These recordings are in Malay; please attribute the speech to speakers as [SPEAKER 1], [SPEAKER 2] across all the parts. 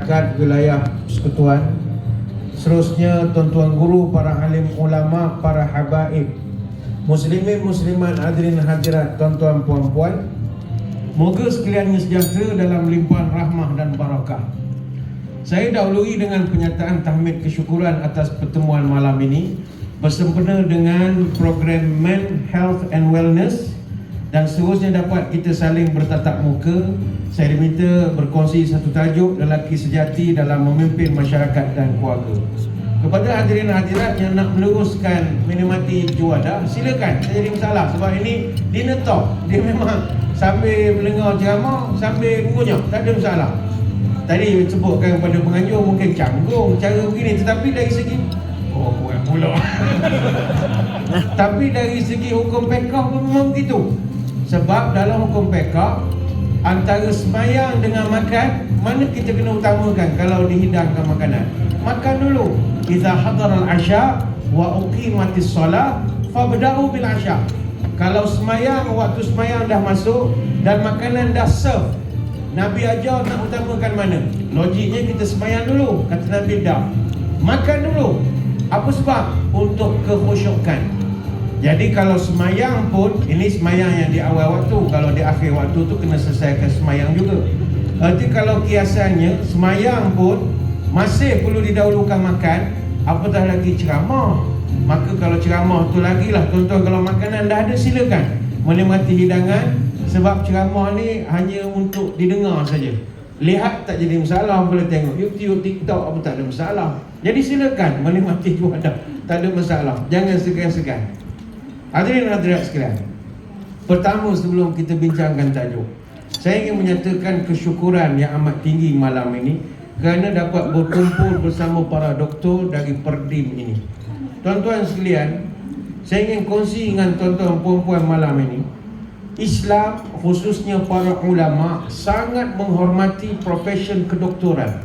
[SPEAKER 1] Kat wilayah Persekutuan, seterusnya tuan-tuan guru, para alim ulama, para habaib, muslimin muslimat, hadirin hadirat, tuan-tuan puan-puan, moga sekaliannya sejahtera dalam limpahan rahmah dan barakah. Saya dahului dengan penyataan tahmid kesyukuran atas pertemuan malam ini bersempena dengan program Men Health and Wellness, dan seterusnya dapat kita saling bertatap muka. Saya diminta berkongsi satu tajuk, lelaki sejati dalam memimpin masyarakat dan keluarga. Kepada hadirin hadirat yang nak meneruskan menikmati juadah, silakan, tak jadi masalah. Sebab ini dinner talk, dia memang sambil mendengar ceramah, sambil mengunyah, tak ada masalah. Tadi sebutkan kepada penganjur mungkin canggung cara begini, tetapi dari segi kurang pula tapi dari segi hukum fiqh pun memang begitu. Sebab dalam hukum fiqh, antara semayang dengan makan, mana kita kena utamakan kalau dihidangkan makanan? Makan dulu. Iza hadaral asya wa uqimatis solah fabda'u bil asya. Kalau semayang, waktu semayang dah masuk dan makanan dah serve, Nabi ajar nak utamakan mana? Logiknya kita semayang dulu. Kata Nabi dah, makan dulu. Apa sebab? Untuk kekhusyukan. Jadi kalau semayang pun, ini semayang yang di awal waktu, kalau di akhir waktu tu kena selesaikan semayang juga. Jadi kalau kiasannya, semayang pun masih perlu didahulukan makan, apatah lagi ceramah. Maka kalau ceramah tu lagi lah, tuan-tuan, kalau makanan dah ada, silakan menikmati hidangan. Sebab ceramah ni hanya untuk didengar saja. Lihat tak jadi masalah, boleh tengok YouTube, TikTok, apa tak ada masalah. Jadi silakan menikmati juadah, tak ada masalah. Jangan segan-segan. Hadirin hadirat sekalian, pertama sebelum kita bincangkan tajuk, saya ingin menyatakan kesyukuran yang amat tinggi malam ini kerana dapat berkumpul bersama para doktor dari Perdim ini. Tuan-tuan sekalian, saya ingin kongsi dengan tuan-tuan puan-puan malam ini, Islam khususnya para ulama sangat menghormati profesion kedoktoran.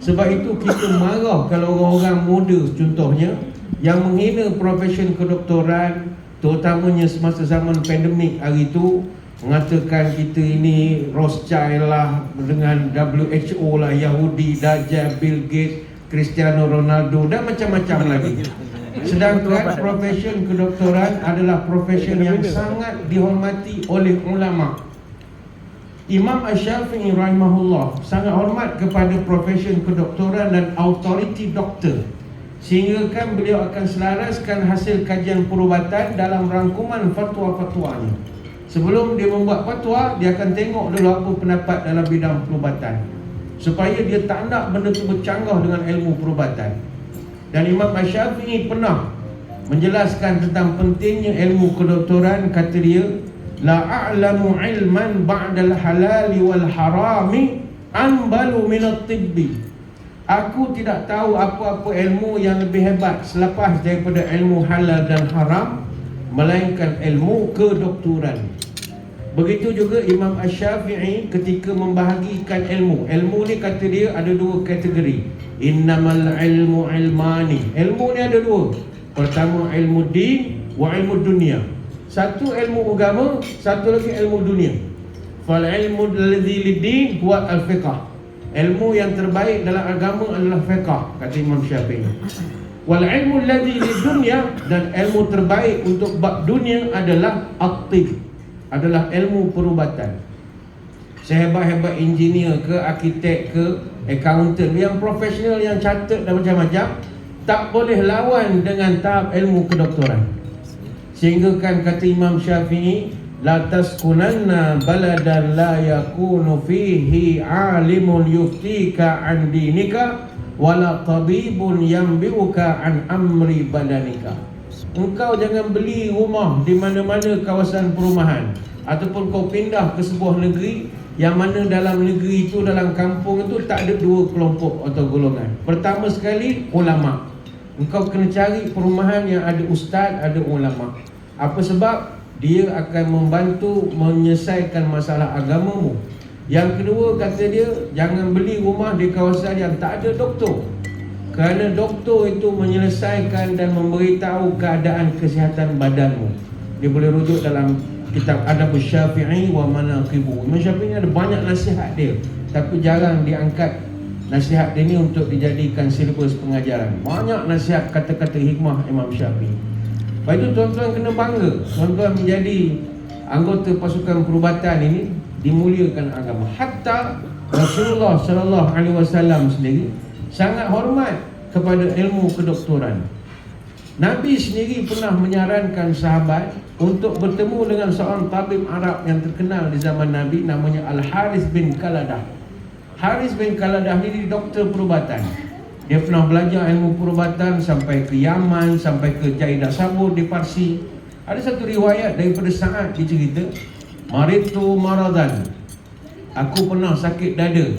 [SPEAKER 1] Sebab itu kita marah kalau orang-orang muda contohnya yang menghina profesion kedoktoran, terutamanya semasa zaman pandemik hari itu, mengatakan kita ini Rothschild lah, dengan WHO lah, Yahudi, Dajjal, Bill Gates, Cristiano Ronaldo dan macam-macam lagi. Sedangkan profesion kedoktoran adalah profesion yang sangat dihormati oleh ulama. Imam Asy-Syafi'i rahimahullah sangat hormat kepada profesion kedoktoran dan authority doktor, sehingga kan beliau akan selaraskan hasil kajian perubatan dalam rangkuman fatwa-fatwanya. Sebelum dia membuat fatwa, dia akan tengok dulu apa pendapat dalam bidang perubatan, supaya dia tak nak benda tu bercanggah dengan ilmu perubatan. Dan Imam Asy-Syafi'i pernah menjelaskan tentang pentingnya ilmu kedoktoran. Kata dia, la a'lamu ilman ba'dal halali wal harami anbalu minat tibbi. Aku tidak tahu apa-apa ilmu yang lebih hebat selepas daripada ilmu halal dan haram, melainkan ilmu kedoktoran. Begitu juga Imam Asy-Syafi'i ketika membahagikan ilmu. Ilmu ni kata dia ada dua kategori. Innamal ilmu ilmani. Ilmu ni ada dua. Pertama ilmu din wa ilmu dunia. Satu ilmu agama, satu lagi ilmu dunia. Fal ilmu alladhi lid-din huwa al-fiqh. Ilmu yang terbaik dalam agama adalah fiqh, kata Imam Syafi'i. Wal ilmu alladhi lid-dunya, dan ilmu terbaik untuk bab dunia adalah at-tib, adalah ilmu perubatan. Sehebat-hebat engineer ke, arkitek ke, accountant, yang profesional, yang catat dan macam-macam, tak boleh lawan dengan tahap ilmu kedoktoran. Sehingga kan kata Imam Syafi'i, la taskunanna baladan la yakunu fihi alimun yuftika an dinika wala tabibun yambiuka an amri badanika. Engkau jangan beli rumah di mana-mana kawasan perumahan, ataupun kau pindah ke sebuah negeri yang mana dalam negeri itu, dalam kampung itu tak ada dua kelompok atau golongan. Pertama sekali, ulama. Engkau kena cari perumahan yang ada ustaz, ada ulama. Apa sebab? Dia akan membantu menyelesaikan masalah agamamu. Yang kedua, kata dia, jangan beli rumah di kawasan yang tak ada doktor, kerana doktor itu menyelesaikan dan memberitahu keadaan kesihatan badanmu. Dia boleh rujuk dalam kitab Adab Syafi'i wa Manaqibu. Imam Syafi'i ada banyak nasihat dia, tapi jarang diangkat nasihat dia ni untuk dijadikan silibus pengajaran. Banyak nasihat kata-kata hikmah Imam Syafi'i. Lepas itu tuan-tuan kena bangga, tuan-tuan menjadi anggota pasukan perubatan ini, dimuliakan agama. Hatta Rasulullah sallallahu alaihi wasallam sendiri sangat hormat kepada ilmu kedoktoran. Nabi sendiri pernah menyarankan sahabat untuk bertemu dengan seorang tabib Arab yang terkenal di zaman Nabi, namanya Al-Harith bin Qaladah. Harith bin Qaladah ini doktor perubatan. Dia pernah belajar ilmu perubatan sampai ke Yaman, sampai ke Jaidah Sabur di Parsi. Ada satu riwayat daripada Sa'ad dicerita, maritu maradan, aku pernah sakit dada.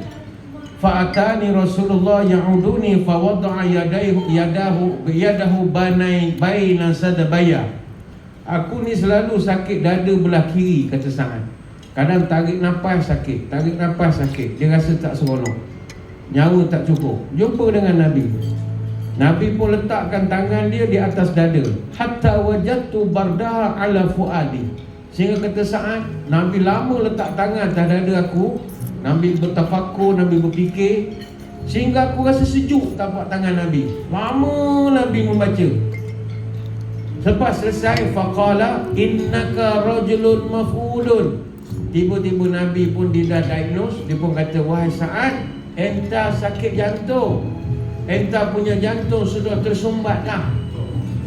[SPEAKER 1] Fa'atani Rasulullah ya'uduni fa wada'a yadahu baina sadabaya. Aku ni selalu sakit dada belah kiri, kata Sa'ad. Kadang tarik nafas sakit, tarik nafas sakit, dia rasa tak seronok, nyawa tak cukup. Jumpa dengan Nabi, Nabi pun letakkan tangan dia di atas dada. Hatta wajadtu bardaha ala fuadi. Sehingga kata Sa'ad, Nabi lama letak tangan atas dada aku. Nabi bertafakur, Nabi berfikir, sehingga aku rasa sejuk tapak tangan Nabi. Lama Nabi membaca. Lepas selesai, faqala innaka rajulun maf'ulun. Tiba-tiba Nabi pun dia dah diagnose. Dia pun kata, wahai Sa'ad, enta sakit jantung, enta punya jantung sudah tersumbat dah.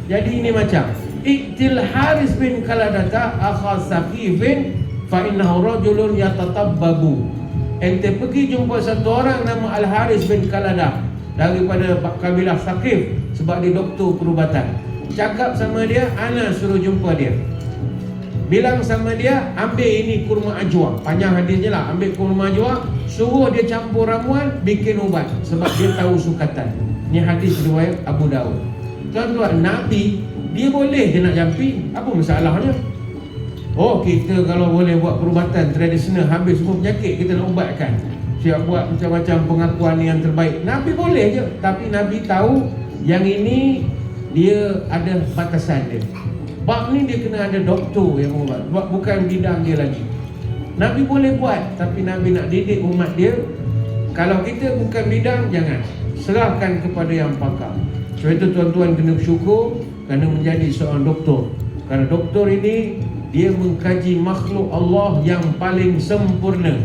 [SPEAKER 1] Jadi ini macam Iktil Harith bin Qaladata akha Saqifin fa innahu rajulun yatatabbabu. Ente pergi jumpa satu orang nama Al-Harith bin Qaladah daripada kabilah Saqif, sebab dia doktor perubatan. Cakap sama dia, ana suruh jumpa dia. Bilang sama dia, ambil ini kurma ajwa. Panjang hadisnya lah. Ambil kurma ajwa, suruh dia campur ramuan, bikin ubat, sebab dia tahu sukatan. Ini hadis riwayat Abu Daud. Tuan-tuan, Nabi dia boleh je nak jampi, apa masalahnya? Oh, kita kalau boleh buat perubatan tradisional, habis semua penyakit kita nak ubatkan, siap buat macam-macam pengakuan yang terbaik. Nabi boleh je, tapi Nabi tahu yang ini dia ada batasan dia. Bab ni dia kena ada doktor yang ubat, sebab bukan bidang dia lagi. Nabi boleh buat, tapi Nabi nak didik umat dia. Kalau kita bukan bidang, jangan, serahkan kepada yang pakar. Sebab itu tuan-tuan kena bersyukur kerana menjadi seorang doktor. Kerana doktor ini dia mengkaji makhluk Allah yang paling sempurna.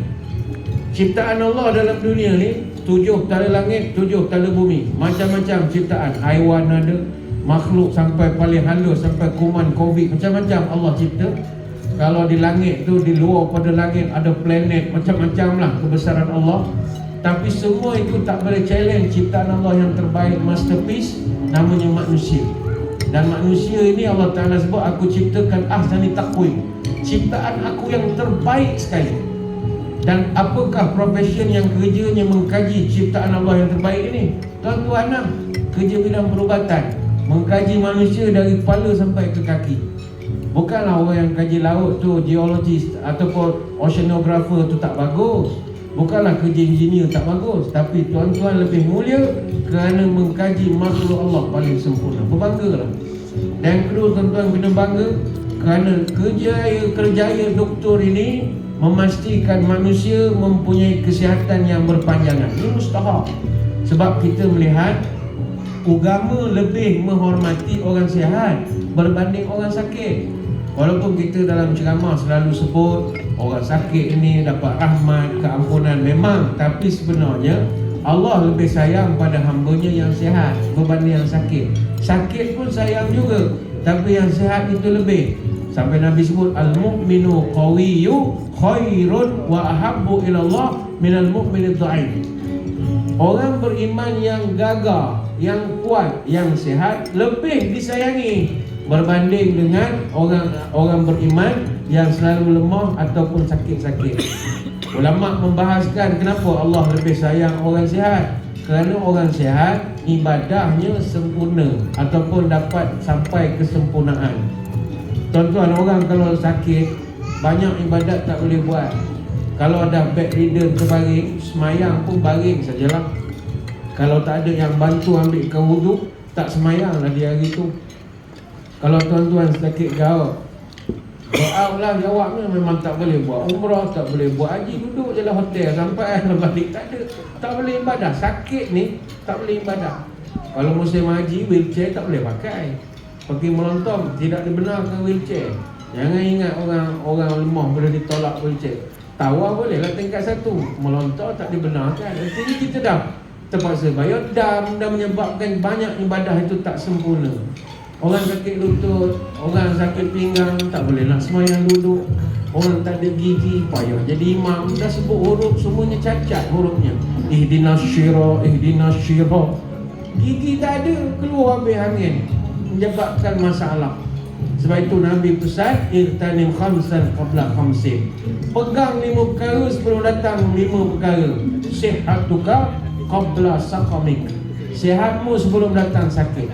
[SPEAKER 1] Ciptaan Allah dalam dunia ni 7 tala langit, 7 tala bumi, macam-macam ciptaan. Haiwan ada, makhluk sampai paling halus, sampai kuman COVID, macam-macam Allah cipta. Kalau di langit tu, di luar pada langit ada planet, macam-macam lah kebesaran Allah. Tapi semua itu tak boleh challenge ciptaan Allah yang terbaik, masterpiece, namanya manusia. Dan manusia ini Allah Ta'ala sebut, aku ciptakan ahsani taqwim, ciptaan aku yang terbaik sekali. Dan apakah profession yang kerjanya mengkaji ciptaan Allah yang terbaik ini? Tuan-tuan lah, kerja bidang perubatan, mengkaji manusia dari kepala sampai ke kaki. Bukanlah orang yang kaji laut tu, geologist ataupun oceanographer tu tak bagus. Bukanlah kerja engineer tak bagus. Tapi tuan-tuan lebih mulia kerana mengkaji makhluk Allah paling sempurna. Berbanggalah. Dan kedua, tuan-tuan kena bangga kerana kerjaya doktor ini memastikan manusia mempunyai kesihatan yang berpanjangan. Ini mustahak. Sebab kita melihat agama lebih menghormati orang sihat berbanding orang sakit. Walaupun kita dalam ceramah selalu sebut orang sakit ini dapat rahmat, keampunan, memang, tapi sebenarnya Allah lebih sayang pada hambanya yang sihat berbanding yang sakit. Sakit pun sayang juga, tapi yang sihat itu lebih. Sampai Nabi sebut al-mu'minu qawiyyu khairun wa ahabbu ilallah minal mu'minid dha'if. Orang beriman yang gagah, yang kuat, yang sihat lebih disayangi berbanding dengan orang beriman yang selalu lemah ataupun sakit-sakit. Ulama membahaskan kenapa Allah lebih sayang orang sihat. Kerana orang sihat ibadahnya sempurna ataupun dapat sampai kesempurnaan. Tuan-tuan, orang kalau sakit banyak ibadat tak boleh buat. Kalau ada bedridden terbaring, semayang pun baring sajalah. Kalau tak ada yang bantu ambilkan wuduk, tak semayang lah di hari tu. Kalau tuan-tuan sakit gout, Out lah jawabnya, memang tak boleh buat umrah, tak boleh buat haji, duduk je lah hotel sampai akhir balik. Tak boleh ibadah. Sakit ni tak boleh ibadah. Kalau musim haji, wheelchair tak boleh pakai. Pergi melontom, tidak dibenarkan wheelchair. Jangan ingat orang lemah boleh ditolak wheelchair. Tawar boleh lah tingkat 1, melontar tak dibenarkan. Artinya kita dah terpaksa bayar dam, dah menyebabkan banyak ibadah itu tak sempurna. Orang sakit lutut, orang sakit pinggang, tak boleh nak semayang duduk. Orang tak ada gigi, payah jadi imam. Dah sebut huruf, semuanya cacat hurufnya. Ihdinas syirah. Gigi tak ada, keluar habis angin, menyebabkan masalah. Sebab itu Nabi pesan, irtanim khamsan qabla khamsin. Pegang 5 perkara sebelum datang 5 perkara. Sihatuka qabla saqamik. Sihatmu sebelum datang sakit.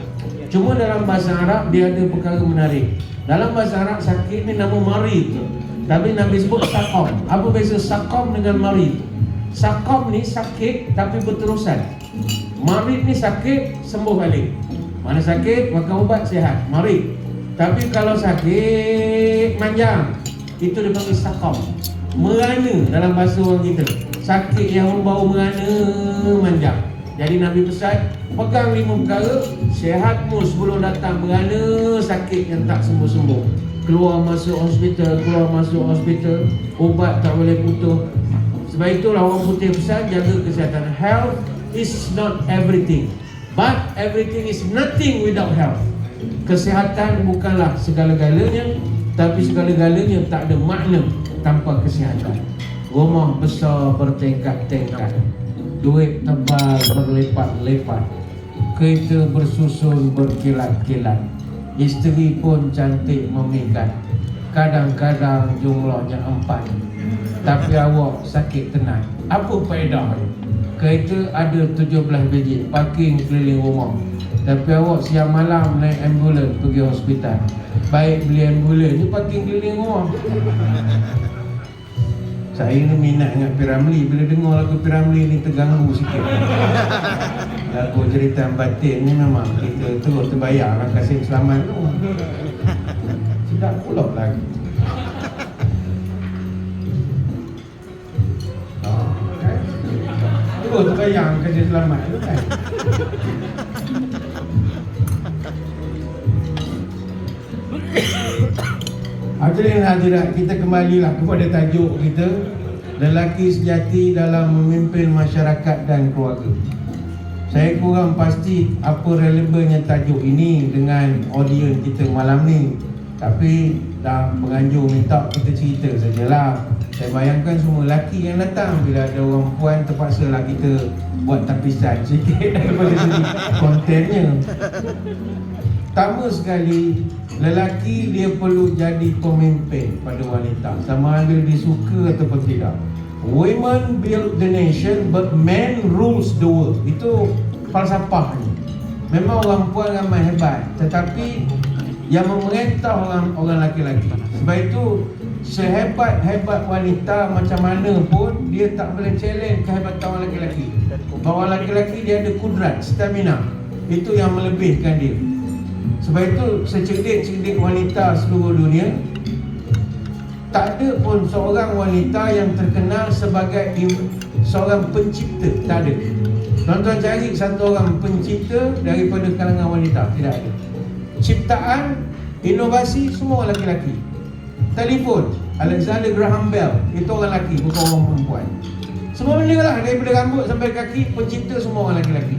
[SPEAKER 1] Cuma dalam bahasa Arab dia ada perkara menarik. Dalam bahasa Arab sakit ni nama marid, tapi Nabi sebut saqam. Apa beza saqam dengan marid? Saqam ni sakit tapi berterusan. Marid ni sakit sembuh balik. Mana sakit makan ubat sihat, marid. Tapi kalau sakit manjang, itu dipanggil saqam. Merana dalam bahasa orang kita, sakit yang berbau merana, manjang. Jadi Nabi pesan, pegang 5 perkara, sihatmu sebelum datang merana sakit yang tak sembuh-sembuh. Keluar masuk hospital, ubat tak boleh putus. Sebab itulah orang putih pesan, jaga kesihatan. Health is not everything, but everything is nothing without health. Kesihatan bukanlah segala-galanya, tapi segala-galanya tak ada makna tanpa kesihatan. Rumah besar bertingkat-tingkat, duit tebal berlipat-lipat, kereta bersusun berkilat-kilat, isteri pun cantik memikat. Kadang-kadang jumlahnya 4, tapi awak sakit tenat. Apa faedah dia? Kereta ada 17 biji, parking keliling rumah, tapi awak siang malam naik ambulans pergi hospital. Baik beli ambulans ni parking keliling rumah. Saya ni minat dengan Piramli. Bila dengar lagu Piramli ni terganggu sikit. Lagu cerita batin ni memang kita terus terbayang lah Kasim Selamat tu. Sedap pula lagi. Terus terbayang Kasim Selamat tu kan. Hadirin hadirat, kita kembalilah kepada tajuk kita, lelaki sejati dalam memimpin masyarakat dan keluarga. Saya kurang pasti apa relevannya tajuk ini dengan audiens kita malam ni. Tapi dah penganjur minta kita cerita sajalah. Saya bayangkan semua lelaki yang datang, bila ada orang puan terpaksalah kita buat tapisan sikit daripada segi kontennya. Pertama sekali, lelaki dia perlu jadi pemimpin pada wanita, sama ada dia suka ataupun tidak. Women build the nation, but men rules the world. Itu falsafahnya. Memang orang puan ramai hebat, tetapi yang memerintah orang laki-laki. Sebab itu sehebat-hebat wanita macam mana pun, dia tak boleh challenge kehebatan orang laki-laki. Bahawa laki-laki dia ada kudrat, stamina. Itu yang melebihkan dia. Sebab itu secerdik-cerdik wanita seluruh dunia, tak ada pun seorang wanita yang terkenal sebagai seorang pencipta. Tak ada. Tuan-tuan cari satu orang pencipta daripada kalangan wanita, tidak ada. Ciptaan, inovasi, semua orang laki-laki. Telefon, Alexander Graham Bell, itu orang lelaki, bukan orang perempuan. Semua benda lah, daripada rambut sampai kaki, pencipta semua orang lelaki.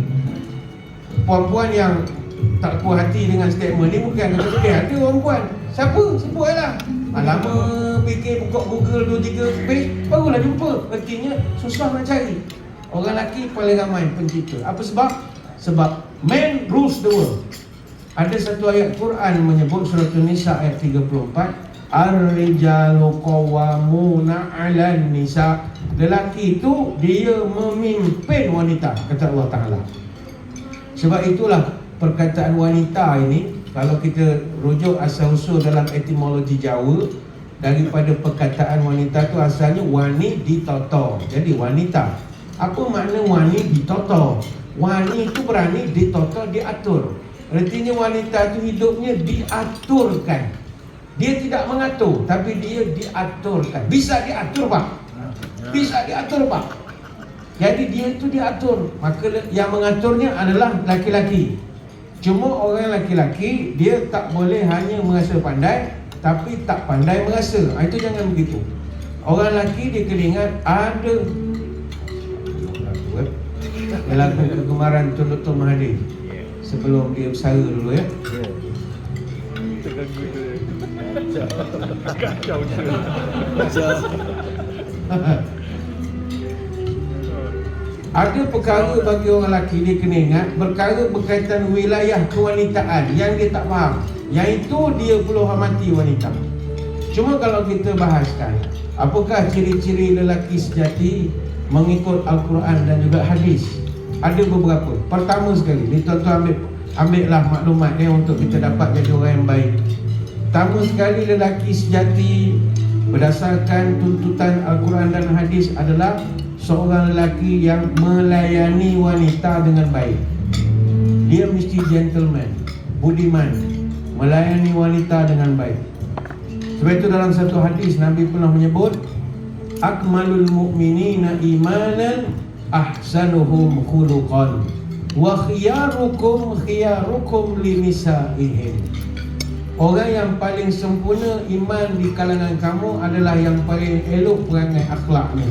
[SPEAKER 1] Perempuan yang tak puas hati dengan statement ni bukan kata ada orang puan. Siapa? Sebutlah. Lama fikir, buka Google 2-3 page, barulah jumpa. Artinya susah nak cari. Orang lelaki paling ramai pencipta. Apa sebab? Sebab man rules the world. Ada satu ayat Quran menyebut, surah An-Nisa ayat 34, Ar-rijalu qawwamuna 'alan nisa. Lelaki itu dia memimpin wanita, kata Allah Ta'ala. Sebab itulah perkataan wanita ini, kalau kita rujuk asal-usul dalam etimologi Jawa, daripada perkataan wanita tu asalnya wani ditoto. Jadi wanita. Apa makna wani ditoto? Wani itu berani, ditoto diatur. Artinya wanita itu hidupnya diaturkan. Dia tidak mengatur, tapi dia diaturkan. Bisa diatur, Pak. Bisa diatur, Pak. Jadi dia itu diatur. Maka yang mengaturnya adalah laki-laki. Cuma orang laki-laki, dia tak boleh hanya merasa pandai, tapi tak pandai merasa. Itu jangan begitu. Orang lelaki dia kena ingat ada lagu kegemaran Tun Dr. Mahathir sebelum dia bersara dulu ya.
[SPEAKER 2] Kacau je.
[SPEAKER 1] Ada perkara bagi orang lelaki dia kena ingat, perkara berkaitan wilayah kewanitaan yang dia tak faham. Yang itu dia perlu hormati wanita. Cuma kalau kita bahaskan apakah ciri-ciri lelaki sejati mengikut Al-Quran dan juga hadis, ada beberapa. Pertama sekali, ni tuan-tuan ambillah maklumat ni untuk kita dapat jadi orang yang baik. Pertama sekali, lelaki sejati berdasarkan tuntutan Al-Quran dan hadis adalah seorang lelaki yang melayani wanita dengan baik. Dia mesti gentleman, budiman, melayani wanita dengan baik. Sebab itu dalam satu hadis Nabi pernah menyebut, akmalul mu'minina imanan ahsanuhum khuluqan wa khiyarukum khiyarukum linisa'ihim. Orang yang paling sempurna iman di kalangan kamu adalah yang paling elok perangai akhlaknya,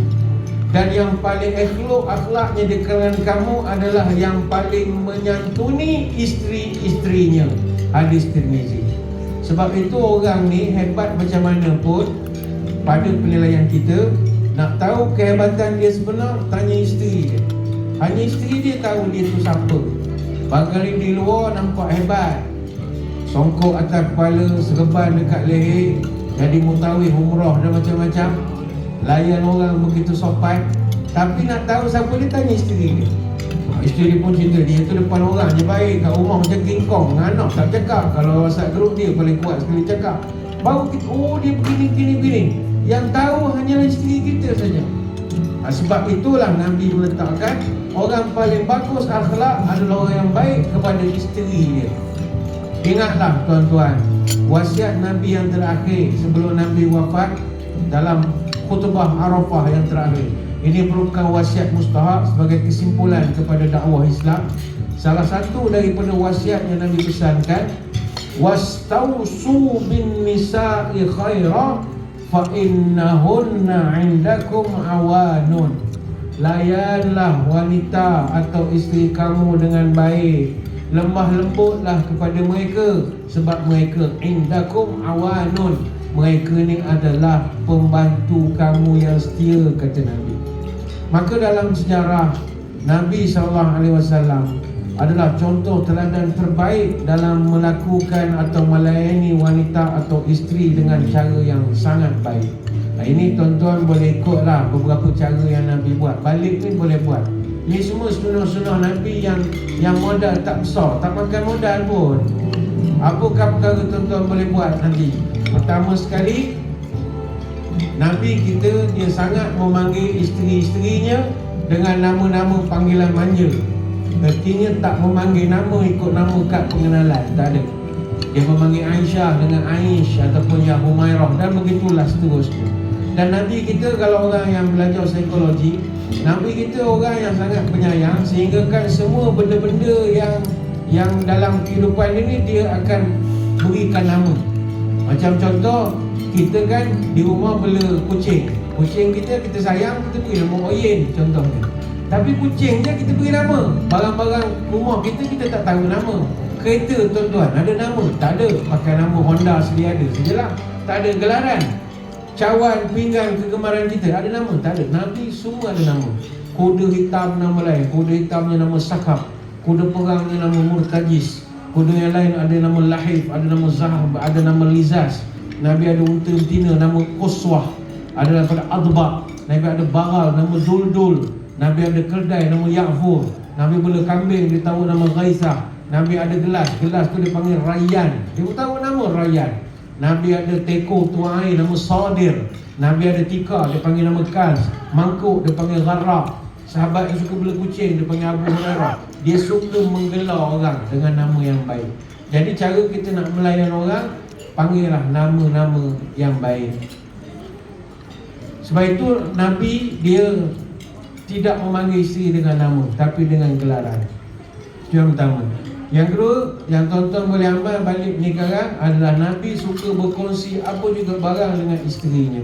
[SPEAKER 1] dan yang paling elok akhlaknya di kalangan kamu adalah yang paling menyantuni isteri-isterinya. Hadis Tirmizi. Sebab itu orang ni hebat macam mana pun, pada penilaian kita, nak tahu kehebatan dia sebenar, tanya isteri dia. Hanya isteri dia tahu dia tu siapa. Barangkali di luar nampak hebat, songkok atas kepala, serban dekat leher, jadi mutawif umrah dan macam-macam, layan orang begitu sopan. Tapi nak tahu siapa dia, tanya isteri dia. Isteri dia pun cerita, dia tu depan orang je baik, kat rumah macam King Kong, anak tak cakap. Kalau WhatsApp group dia paling kuat sekali cakap. Baru kita, oh dia begini. Yang tahu hanyalah isteri kita saja. Sebab itulah Nabi meletakkan orang paling bagus akhlak adalah orang yang baik kepada isteri dia. Ingatlah tuan-tuan, wasiat Nabi yang terakhir sebelum Nabi wafat dalam khutbah Arafah yang terakhir. Ini merupakan wasiat mustahab sebagai kesimpulan kepada dakwah Islam. Salah satu daripada wasiat yang Nabi pesankan, wastausu bin nisa'i khaira fa innahunna 'indakum awanun. Layanlah wanita atau isteri kamu dengan baik, lemah lembutlah kepada mereka, sebab mereka indakum awanun, mereka ni adalah pembantu kamu yang setia, kata Nabi. Maka dalam sejarah, Nabi SAW adalah contoh teladan terbaik dalam melakukan atau melayani wanita atau isteri dengan cara yang sangat baik. Ini tuan-tuan boleh ikutlah beberapa cara yang Nabi buat. Balik ni boleh buat. Ini semua sunnah-sunnah Nabi yang modal tak besar, tak makan modal pun. Apakah perkara tuan-tuan boleh buat nanti? Pertama sekali, Nabi kita dia sangat memanggil isteri-isterinya dengan nama-nama panggilan manja. Artinya tak memanggil nama ikut nama kad pengenalan, tak ada. Dia memanggil Aisyah dengan Aish ataupun Ya Humairah, dan begitulah seterusnya. Dan Nabi kita, kalau orang yang belajar psikologi, Nabi kita orang yang sangat penyayang, sehingga kan semua benda-benda yang dalam kehidupan ini dia akan berikan nama. Macam contoh, kita kan di rumah bela kucing. Kucing kita sayang, kita beri nama Oyen contohnya. Tapi kucing je kita beri nama. Barang-barang rumah kita tak tahu nama. Kereta tuan-tuan ada nama? Tak ada. Pakai nama Honda sedia ada sajalah. Tak ada gelaran. Cawan pinggan kegemaran kita ada nama? Tak ada. Nabi semua ada nama. Kuda hitam nama lain. Kuda hitamnya nama Sakab. Kuda perangnya nama Murtajis. Kuda yang lain ada nama Lahif, ada nama Zahab, ada nama Lizaz. Nabi ada unta betina nama Quswah. Ada daripada Adba. Nabi ada baral nama Duldul. Nabi ada keldai nama Ya'fur. Nabi bela kambing dia tahu nama Ghaisah. Nabi ada gelas tu dia panggil Rayyan. Dia tahu nama Rayyan. Nabi ada teko tuang air nama Sadir. Nabi ada tikar dia panggil nama Kans. Mangkuk dia panggil Gharraq. Sahabat yang suka bela kucing dia panggil Abu Hurairah. Dia suka menggelar orang dengan nama yang baik. Jadi cara kita nak melayan orang, panggillah nama-nama yang baik. Sebab itu Nabi dia tidak memanggil isteri dengan nama, tapi dengan gelaran. Itu yang pertama. Yang kedua, yang tuan-tuan boleh ambil balik ni sekarang adalah Nabi suka berkongsi apa juga barang dengan isterinya.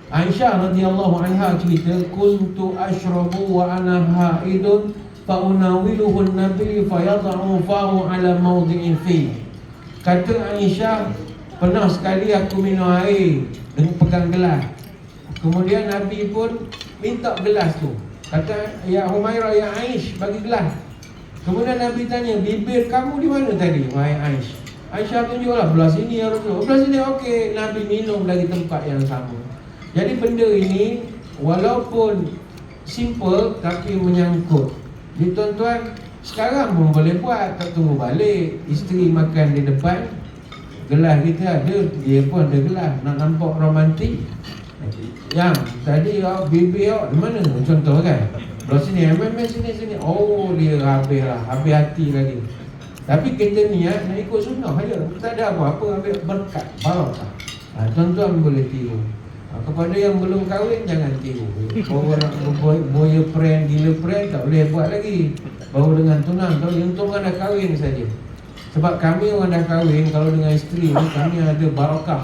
[SPEAKER 1] Aisyah radhiyallahu anha cerita, kuntu ashrabu wa ana haidun fa unawiluhu an-nabi fa yad'u fahu ala mawdi'in fi. Kata Aisyah, pernah sekali aku minum air dengan pegang gelas. Kemudian Nabi pun minta gelas tu. Kata, ya Humairah, ya Aish, bagi gelas. Kemudian Nabi tanya, bibir kamu di mana tadi, wahai Aish? Aisyah tunjuklah, belah sini ya Rasul. Belah sini, okey. Nabi minum dari tempat yang sama. Jadi benda ini walaupun simple tapi menyangkut. Jadi tuan-tuan, sekarang pun boleh buat, tak tunggu balik. Isteri makan di depan, gelas kita ada, dia pun ada gelas. Nak nampak romantik. Yang tadi bibir di mana? Contoh kan, belah sini, sini. Oh, dia habis hati lagi. Tapi kita niat nak ikut sunnah saja. Tak ada apa-apa, ambil berkat, barakah. Tuan-tuan boleh tiru. Kepada yang belum kahwin, jangan tiru. Baru nak boya prank, gila prank, tak boleh buat lagi. Baru dengan tunang, kalau yang tunang dah kahwin saja. Sebab kami orang dah kahwin, kalau dengan isteri ni, kami ada barakah.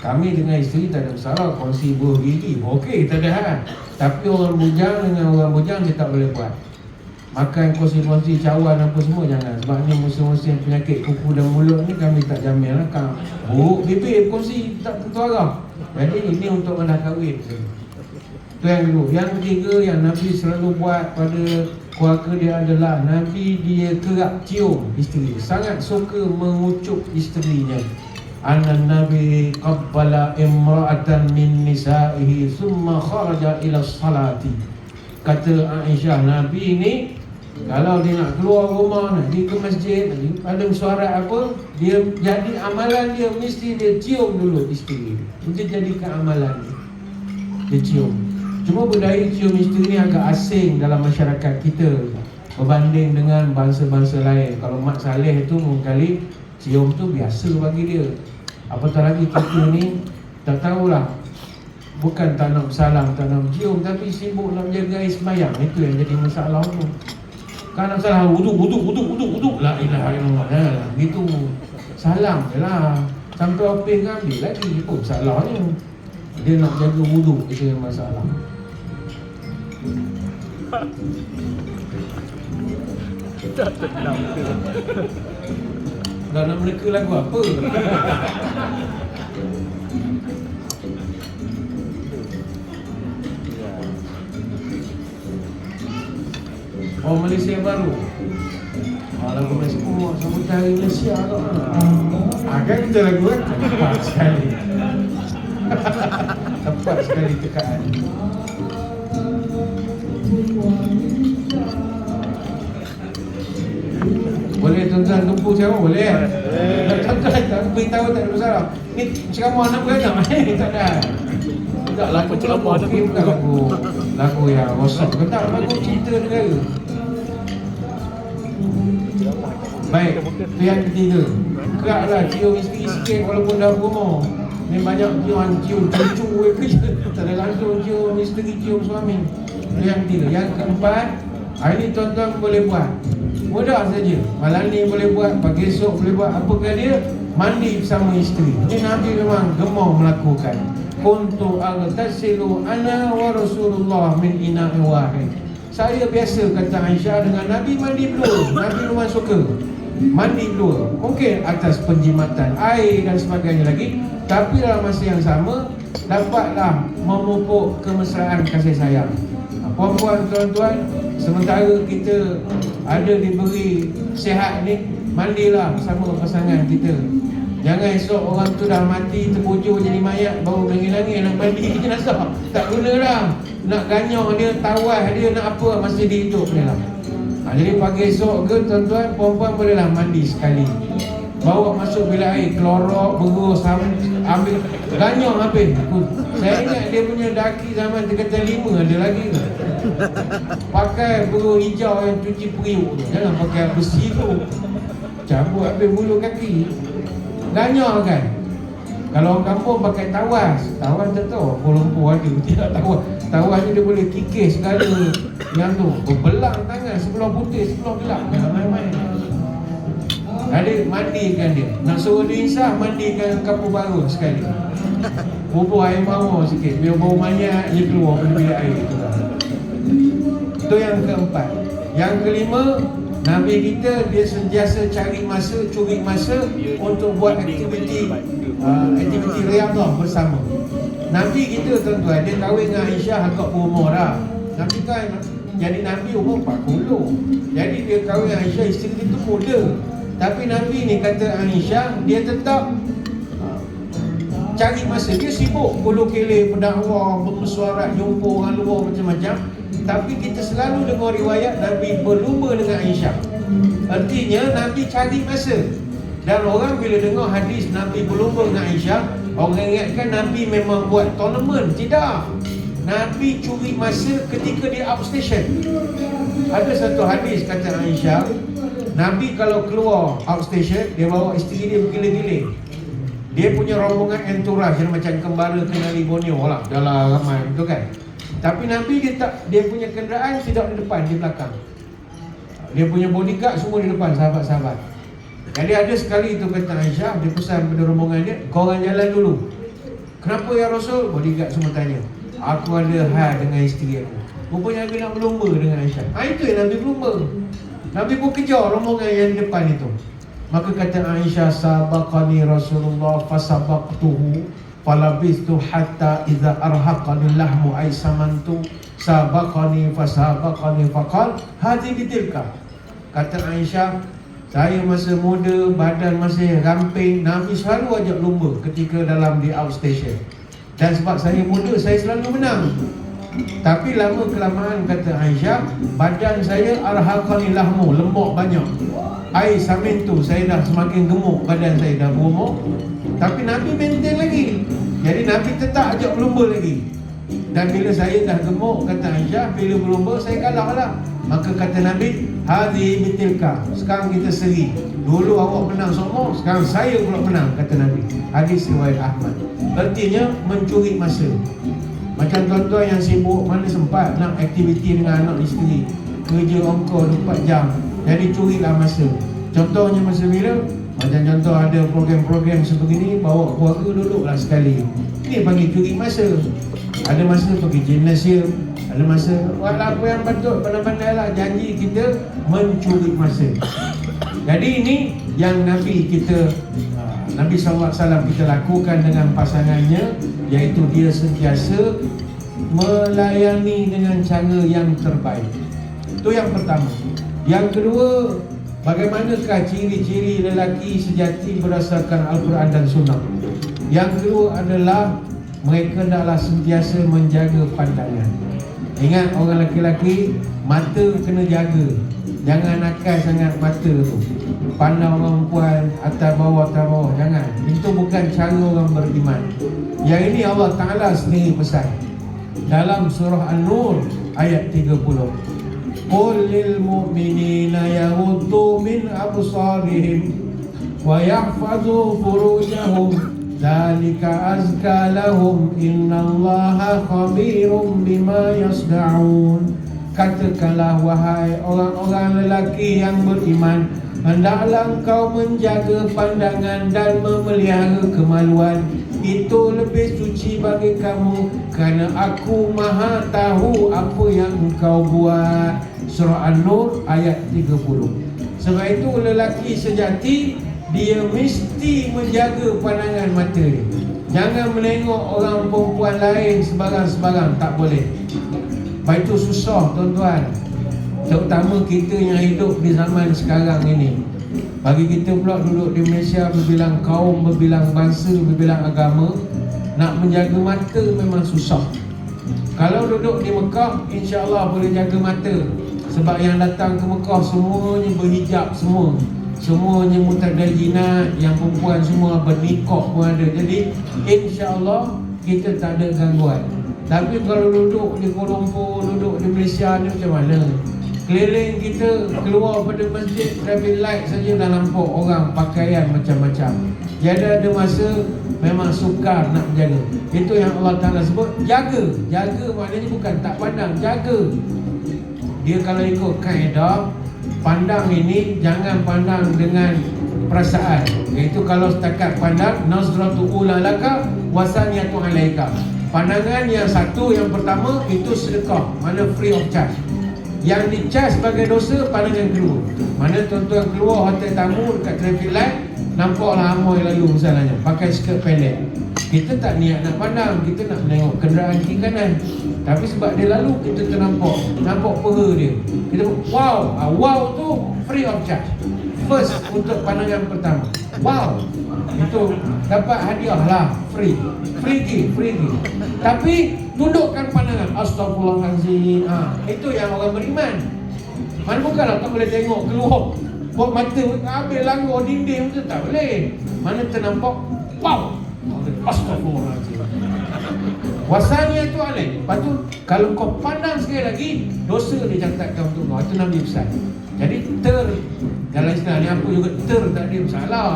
[SPEAKER 1] Kami dengan isteri tak ada masalah, kongsi buah gigi, okey, tak ada hal. Tapi orang bujang dengan orang bujang dia tak boleh buat. Makan kongsi-kongsi cawan apa semua jangan. Sebab ni musim-musim penyakit kuku dan mulut ni kami tak jamin lah. Buruk bibir kongsi tak tentu arah. Jadi ini untuk anda kahwin. Itu yang dulu. Yang ketiga yang Nabi selalu buat pada keluarga dia adalah Nabi dia kerap cium isteri. Sangat suka mengucup isterinya. Anan Nabi qabbala imra'atan min nisa'ihi thumma kharaja ila salati. Kata Aisyah, Nabi ni kalau dia nak keluar rumah, nak pergi ke masjid, ada mesyuarat apa, dia jadi amalan dia mesti dia cium dulu isteri dia. Itu jadikan amalan dia cium. Cuma budaya cium isteri ni agak asing dalam masyarakat kita berbanding dengan bangsa-bangsa lain. Kalau Mak Saleh tu mungkin cium tu biasa bagi dia. Apatah lagi kita ni tak tahulah, bukan tak nak salam, tak nak cium, tapi sibuk nak menjaga air sembahyang. Itu yang jadi masalah tu. Kan nak salah wudu. La ilaha illallah. Gitu. Salam je lah. Sampai openg ambil lagi pun salahnya. Dia nak jaga wudu, itu yang masalah.
[SPEAKER 2] Tak tenang ke?
[SPEAKER 1] Dah nak mereka lagu apa? Oh, Malaysia baru. Lagu Malaysia. Oh, sambut hari Malaysia tu. Kan kita lagu kan? Tepat sekali. Tepat sekali tekaan. Boleh tuan-tuan tumpu siapa? Boleh. Tuan-tuan tak beritahu tak ada masalah. Ni ceramah nak beranak. Tak ada. Tak lagu ceramah ni bukan lagu yang rosak ke tak, lagu cerita negara. Baik, itu yang ketiga. Keraklah cium isteri sikit walaupun dah berumur. Ni banyak cium cucu kerja. Tak ada langsung cium isteri, cium suami. Itu yang ketiga. Yang keempat, hari ni tuan-tuan boleh buat. Mudah saja. Malam ni boleh buat, pagi esok boleh buat. Apakah dia? Mandi bersama isteri. Ini Nabi memang gemar melakukan. Kuntu aghtasilu ana wa Rasulullah min ina'i wahid. Saya biasa, kata Aisyah, dengan Nabi mandi berdua. Nabi memang suka mandi berdua. Mungkin atas penjimatan air dan sebagainya lagi, tapi dalam masa yang sama dapatlah memupuk kemesraan kasih sayang. Puan-puan, tuan-tuan, sementara kita ada diberi sihat ni, mandilah bersama pasangan kita. Jangan esok orang tu dah mati, terbujur jadi mayat, baru lagi-lagi nak mandi jenazah. Tak guna lah. Nak ganyang dia, tawah dia, nak apa, masih dia hidup ni lah. Jadi pagi esok ke tuan-tuan, perempuan bolehlah mandi sekali. Bawa masuk bilik air, kelorok, berus, ambil, ganyang habis. Saya ingat dia punya daki zaman Tingkatan 5 ada lagi ke? Pakai berus hijau yang cuci periuk tu. Jangan pakai besi tu. Cabut habis bulu kaki. Ganyang kan? Kalau orang kampung pakai tawas. Tawas tak tahu, Kuala Lumpur ada tidak tawas. Tawas ni dia boleh kikis segala yang tu, berbelang tangan sebelah putih, sebelah gelap. Jangan main-main. Ada mandikan dia. Nak suruh dia insaf, mandikan kapur baru sekali. Bubur air mawar sikit, biar bau mayat dia keluar pada bilik air tu lah. Itu yang keempat. Yang kelima, Nabi kita dia sentiasa cari masa, curi masa untuk buat aktiviti riadah bersama. Nabi kita tuan-tuan, dia kahwin dengan Aisyah agak berumur dah. Nabi kan jadi Nabi umur 40. Jadi dia kahwin dengan Aisyah, isteri dia tu muda. Tapi Nabi ni kata Aisyah, dia tetap cari masa. Dia sibuk bulu keleh, berdakwah, bermesuarat, jumpa orang luar macam-macam. Tapi kita selalu dengar riwayat Nabi berlumba dengan Aisyah. Artinya Nabi cari masa. Dan orang bila dengar hadis Nabi berlumba dengan Aisyah, orang ingatkan Nabi memang buat tournament. Tidak. Nabi curi masa ketika dia outstation. Ada satu hadis kata Aisyah, Nabi kalau keluar outstation, dia bawa isteri dia bergilir-gilir. Dia punya rombongan entourage macam kembara kenali Borneo lah, dalam ramai betul kan. Tapi Nabi dia punya kenderaan tidak di depan, di belakang. Dia punya bodyguard semua di depan, sahabat-sahabat. Jadi ada sekali itu kata Aisyah, dia pesan pada rombongan dia, korang jalan dulu. Kenapa ya Rasul? Bodyguard semua tanya. Aku ada hal dengan isteri aku. Rupanya Nabi nak berlumba dengan Aisyah. Itu yang Nabi berlumba. Nabi pun kejar rombongan yang di depan itu. Maka kata Aisyah, sabaqani Rasulullah fasabaqtuhu falabistu hatta idza arhaqani lahmu ay samantu sabaqani fasabaqani faqal hadhi bitilka. Kata Aisyah, saya masa muda, badan masih ramping, Nabi selalu ajak lumba ketika dalam di outstation. Dan sebab saya muda, saya selalu menang. Tapi lama kelamaan kata Aisyah, badan saya arhaqani lahmu, lemak banyak. Ai samintu, saya dah semakin gemuk, badan saya dah berumur. Tapi Nabi maintain lagi. Jadi Nabi tetap ajak berlumba lagi. Dan bila saya dah gemuk, kata Aisyah, bila berlumba saya kalah lah. Maka kata Nabi, hadhi bitilka, sekarang kita seri. Dulu awak menang semua, sekarang saya pula menang, kata Nabi. Hadis riwayat Ahmad. Artinya mencuri masa. Macam tuan-tuan yang sibuk, mana sempat nak aktiviti dengan anak isteri, kerja ongkos 24 jam. Jadi curilah masa. Contohnya masa bila, macam contoh ada program-program sebegini, bawa keluarga duduklah sekali. Ini panggil curi masa. Ada masa pergi gimnasium, ada masa buatlah apa yang patut, pandai-pandai lah. Janji kita mencuri masa. Jadi ini yang Nabi kita, Nabi SAW kita lakukan dengan pasangannya, iaitu dia sentiasa melayani dengan cara yang terbaik. Itu yang pertama. Yang kedua, bagaimanakah ciri-ciri lelaki sejati berdasarkan Al-Quran dan Sunnah? Yang kedua adalah mereka hendaklah sentiasa menjaga pandangan. Ingat orang lelaki, mata kena jaga. Jangan nakal sangat mata tu. Pandang orang perempuan atas bawah, jangan. Itu bukan cara orang beriman. Yang ini Allah Ta'ala sendiri pesan dalam surah An-Nur ayat 30. Qul lil mu'minina yaghuddu min absarihim wa yahfazu furujahum dzalika azka lahum innallaha khabirum bima yasna'un. Katakanlah wahai orang-orang lelaki yang beriman, hendaklah engkau menjaga pandangan dan memelihara kemaluan. Itu lebih suci bagi kamu, kerana aku maha tahu apa yang engkau buat. Surah An-Nur ayat 30. Sebab itu lelaki sejati, dia mesti menjaga pandangan mata dia. Jangan menengok orang perempuan lain sebarang-sebarang, tak boleh. Baik itu susah tuan-tuan, terutama kita yang hidup di zaman sekarang ini. Bagi kita pula duduk di Malaysia, berbilang kaum, berbilang bangsa, berbilang agama, nak menjaga mata memang susah. Kalau duduk di Mekah, insya-Allah boleh jaga mata. Sebab yang datang ke Mekah semuanya berhijab semua. Semuanya mutadajinat, yang perempuan semua berniqab pun ada. Jadi insya-Allah kita tak ada gangguan. Tapi kalau duduk di Kuala Lumpur, duduk di Malaysia ni macam mana? Keliling kita, keluar pada masjid, traffic light saja dah nampak orang pakaian macam-macam. Jadi ada masa memang sukar nak menjaga. Itu yang Allah Ta'ala sebut jaga. Jaga maknanya bukan tak pandang, jaga. Dia kalau ikut kaedah, pandang ini jangan pandang dengan perasaan. Iaitu kalau setakat pandang, nazratu ulalaka wasaniyatu alaika. Pandangan yang satu, yang pertama itu sedekah, mana free of charge. Yang di-charge sebagai dosa, pandangan kedua. Mana tuan-tuan keluar hotel tamu dekat traffic light, nampaklah amoy lalu misalnya, pakai skirt pendek. Kita tak niat nak pandang, kita nak menengok kenderaan kiri kanan. Tapi sebab dia lalu, kita nampak peha dia. Kita wow, wow tu free of charge. First untuk pandangan pertama. Wow, itu dapat hadiah lah, free gift. Tapi tundukkan pandangan, astagfirullahalazim. Itu yang orang beriman. Mana bukanlah tak boleh tengok keluar, buat mata habis langgar dinding tu tak boleh. Mana ternampak, wow, astagfirullahalazim. Wasanya tu alaih. Lepas tu kalau kau pandang sekali lagi, dosa dicatatkan untuk kau. Itu Nabi pesan. Jadi dalam istilah ni apa juga tak ada masalah.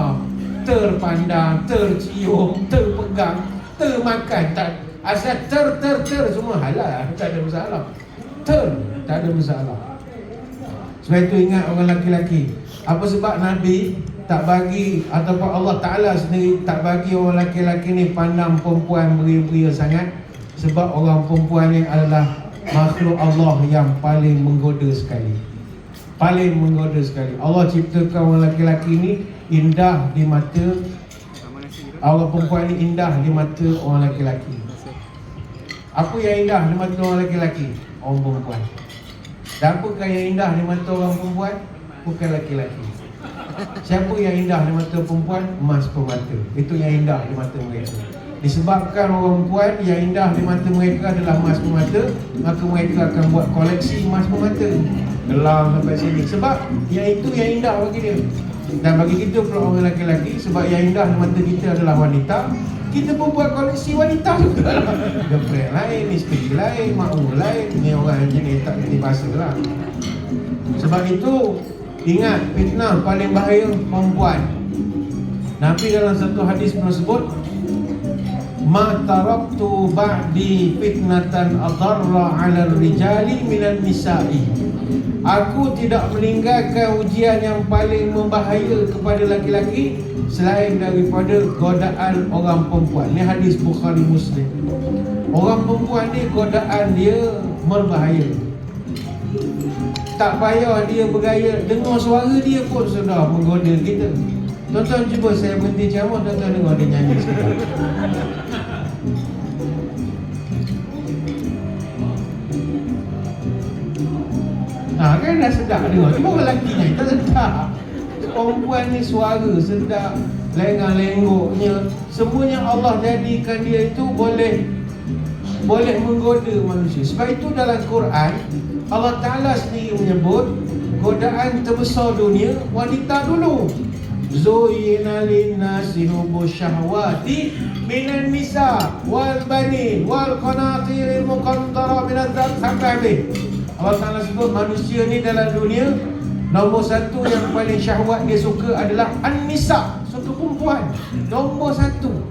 [SPEAKER 1] Terpandang, tercium, terpegang, termakan, tak asal semua halal, tak ada masalah. Tak ada masalah. Sebab itu ingat orang lelaki-lelaki, apa sebab Nabi tak bagi, ataupun Allah Ta'ala sendiri tak bagi orang lelaki-lelaki ni pandang perempuan beria-beria sangat? Sebab orang perempuan ni adalah makhluk Allah yang paling menggoda sekali. Allah ciptakan orang lelaki-lelaki ni indah di mata, orang perempuan ni indah di mata orang lelaki-lelaki. Apa yang indah di mata orang lelaki-lelaki? Orang perempuan. Dan apakah yang indah di mata orang perempuan? Bukan lelaki-lelaki. Siapa yang indah di mata perempuan? Emas permata. Itu yang indah di mata mereka. Disebabkan orang perempuan yang indah di mata mereka adalah emas permata, maka mereka akan buat koleksi emas permata, gelang sampai sini. Sebab yang itu yang indah bagi dia. Dan bagi kita pula orang lelaki-lelaki, sebab yang indah di mata kita adalah wanita, kita pun buat koleksi wanita juga lah. Girlfriend lain, isteri lain, makmur lain. Ini orang yang jenis tak kerti bahasa lah. Sebab itu ingat, fitnah paling bahaya perempuan. Nabi dalam satu hadis pernah sebut, ma taraktu ba'di fitnatan adarra 'ala rijali minan nisa'i. Aku tidak meninggalkan ujian yang paling membahaya kepada laki-laki selain daripada godaan orang perempuan. Ini hadis Bukhari Muslim. Orang perempuan ni godaan dia berbahaya. Tak payah dia bergaya, dengar suara dia pun sudah menggoda kita. Tuan-tuan cuba saya berhenti ceramah, tuan-tuan dengar dia nyanyi sekejap. Kan dah sedap dengar. Cuma orang lelaki nyanyi tak sedap. Perempuan ni suara sedap, lengang-lenggoknya, semuanya Allah jadikan dia itu boleh menggoda manusia. Sebab itu dalam Quran Allah Ta'ala sendiri menyebut godaan terbesar dunia wanita dulu. Zuyyina linnasi hubbu syahwati minan nisa wal banin wal qanatiril muqantara minadh dhahab, sampai habis. Allah Ta'ala sebut manusia ni dalam dunia, nombor satu yang paling syahwat dia suka adalah an-nisa, suka perempuan. Nombor satu.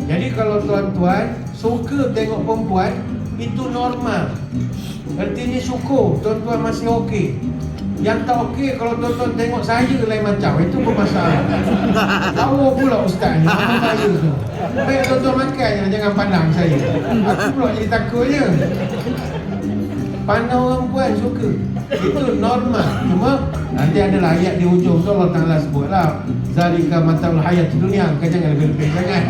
[SPEAKER 1] Jadi kalau tuan-tuan suka tengok perempuan, itu normal. Artinya syukur, tuan-tuan masih okey. Yang tak okey kalau tuan-tuan tengok saya lain macam, itu bermasalah. Tahu pula ustaz ni, apa saya tu. Baik tuan-tuan makan, jangan pandang saya. Aku pula jadi takutnya. Pandang orang perempuan suka, itu normal. Cuma nanti adalah ayat di ujung tu Allah Ta'ala sebutlah, zalika mataul hayat dunia. Kau jangan lebih-lebih sangat.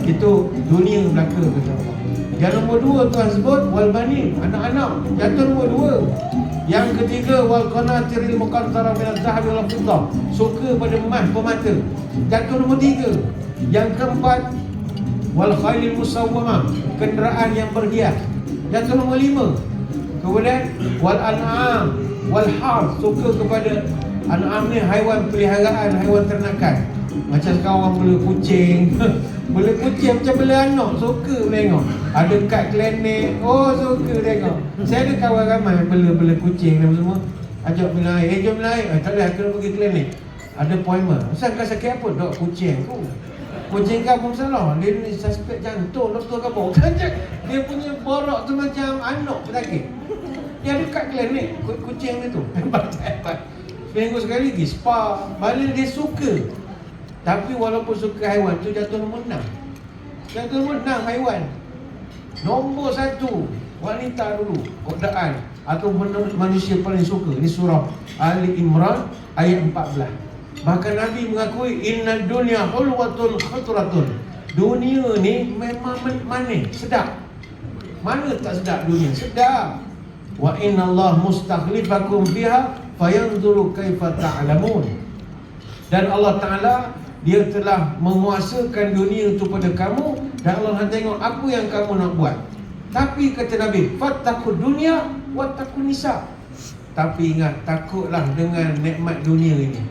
[SPEAKER 1] Itu dunia belaka, kata Allah. Yang nombor dua Tuhan sebut wal banin, anak-anak. Jatuh nombor dua. Yang ketiga wal qanatiril muqantara minadh dhahab wal fiddah, suka pada emas permata. Jatuh nombor tiga. Yang keempat wal khailil musawwamah, kenderaan yang berhias. Jatuh nombor lima. Kemudian wal an'am wal harth, suka kepada an'am ni haiwan peliharaan, haiwan ternakan. Macam sekarang orang bela kucing. Bela kucing macam bela anak, suka tengok. Ada kad klinik, oh suka tengok. Saya ada kawan ramai bela kucing dan semua. Ajak bela air, jom bela air. Tak boleh, aku nak pergi klinik. Ada appointment. Ustaz kau sakit apa? Dok kucing aku. Kucing kampung salah. Dia ni suspek jantung, doktor kampung. Dia punya borok tu macam anak penyakit. Dia dekat klinik kucing dia tu. Hebat. Seminggu sekali pergi spa. Balik dia suka. Tapi walaupun suka haiwan tu, jatuh nombor 6. Jatuh nombor 6 haiwan. Nombor 1 wanita dulu godaan atau manusia paling suka. Ini surah Ali Imran ayat 14. Bahkan Nabi mengakui inna dunya hulwatun khutratun. Dunia ni memang manis, sedap. Mana tak sedap dunia? Sedap. Wa inna Allah mustakhlifakum fiha fayanzuru kaifa ta'lamun. Dan Allah Ta'ala, Dia telah menguasakan dunia itu pada kamu, dan Allah nak tengok apa yang kamu nak buat. Tapi kata Nabi, fattaqud dunya wattaqun nisa. Tapi ingat, takutlah dengan nikmat dunia ini,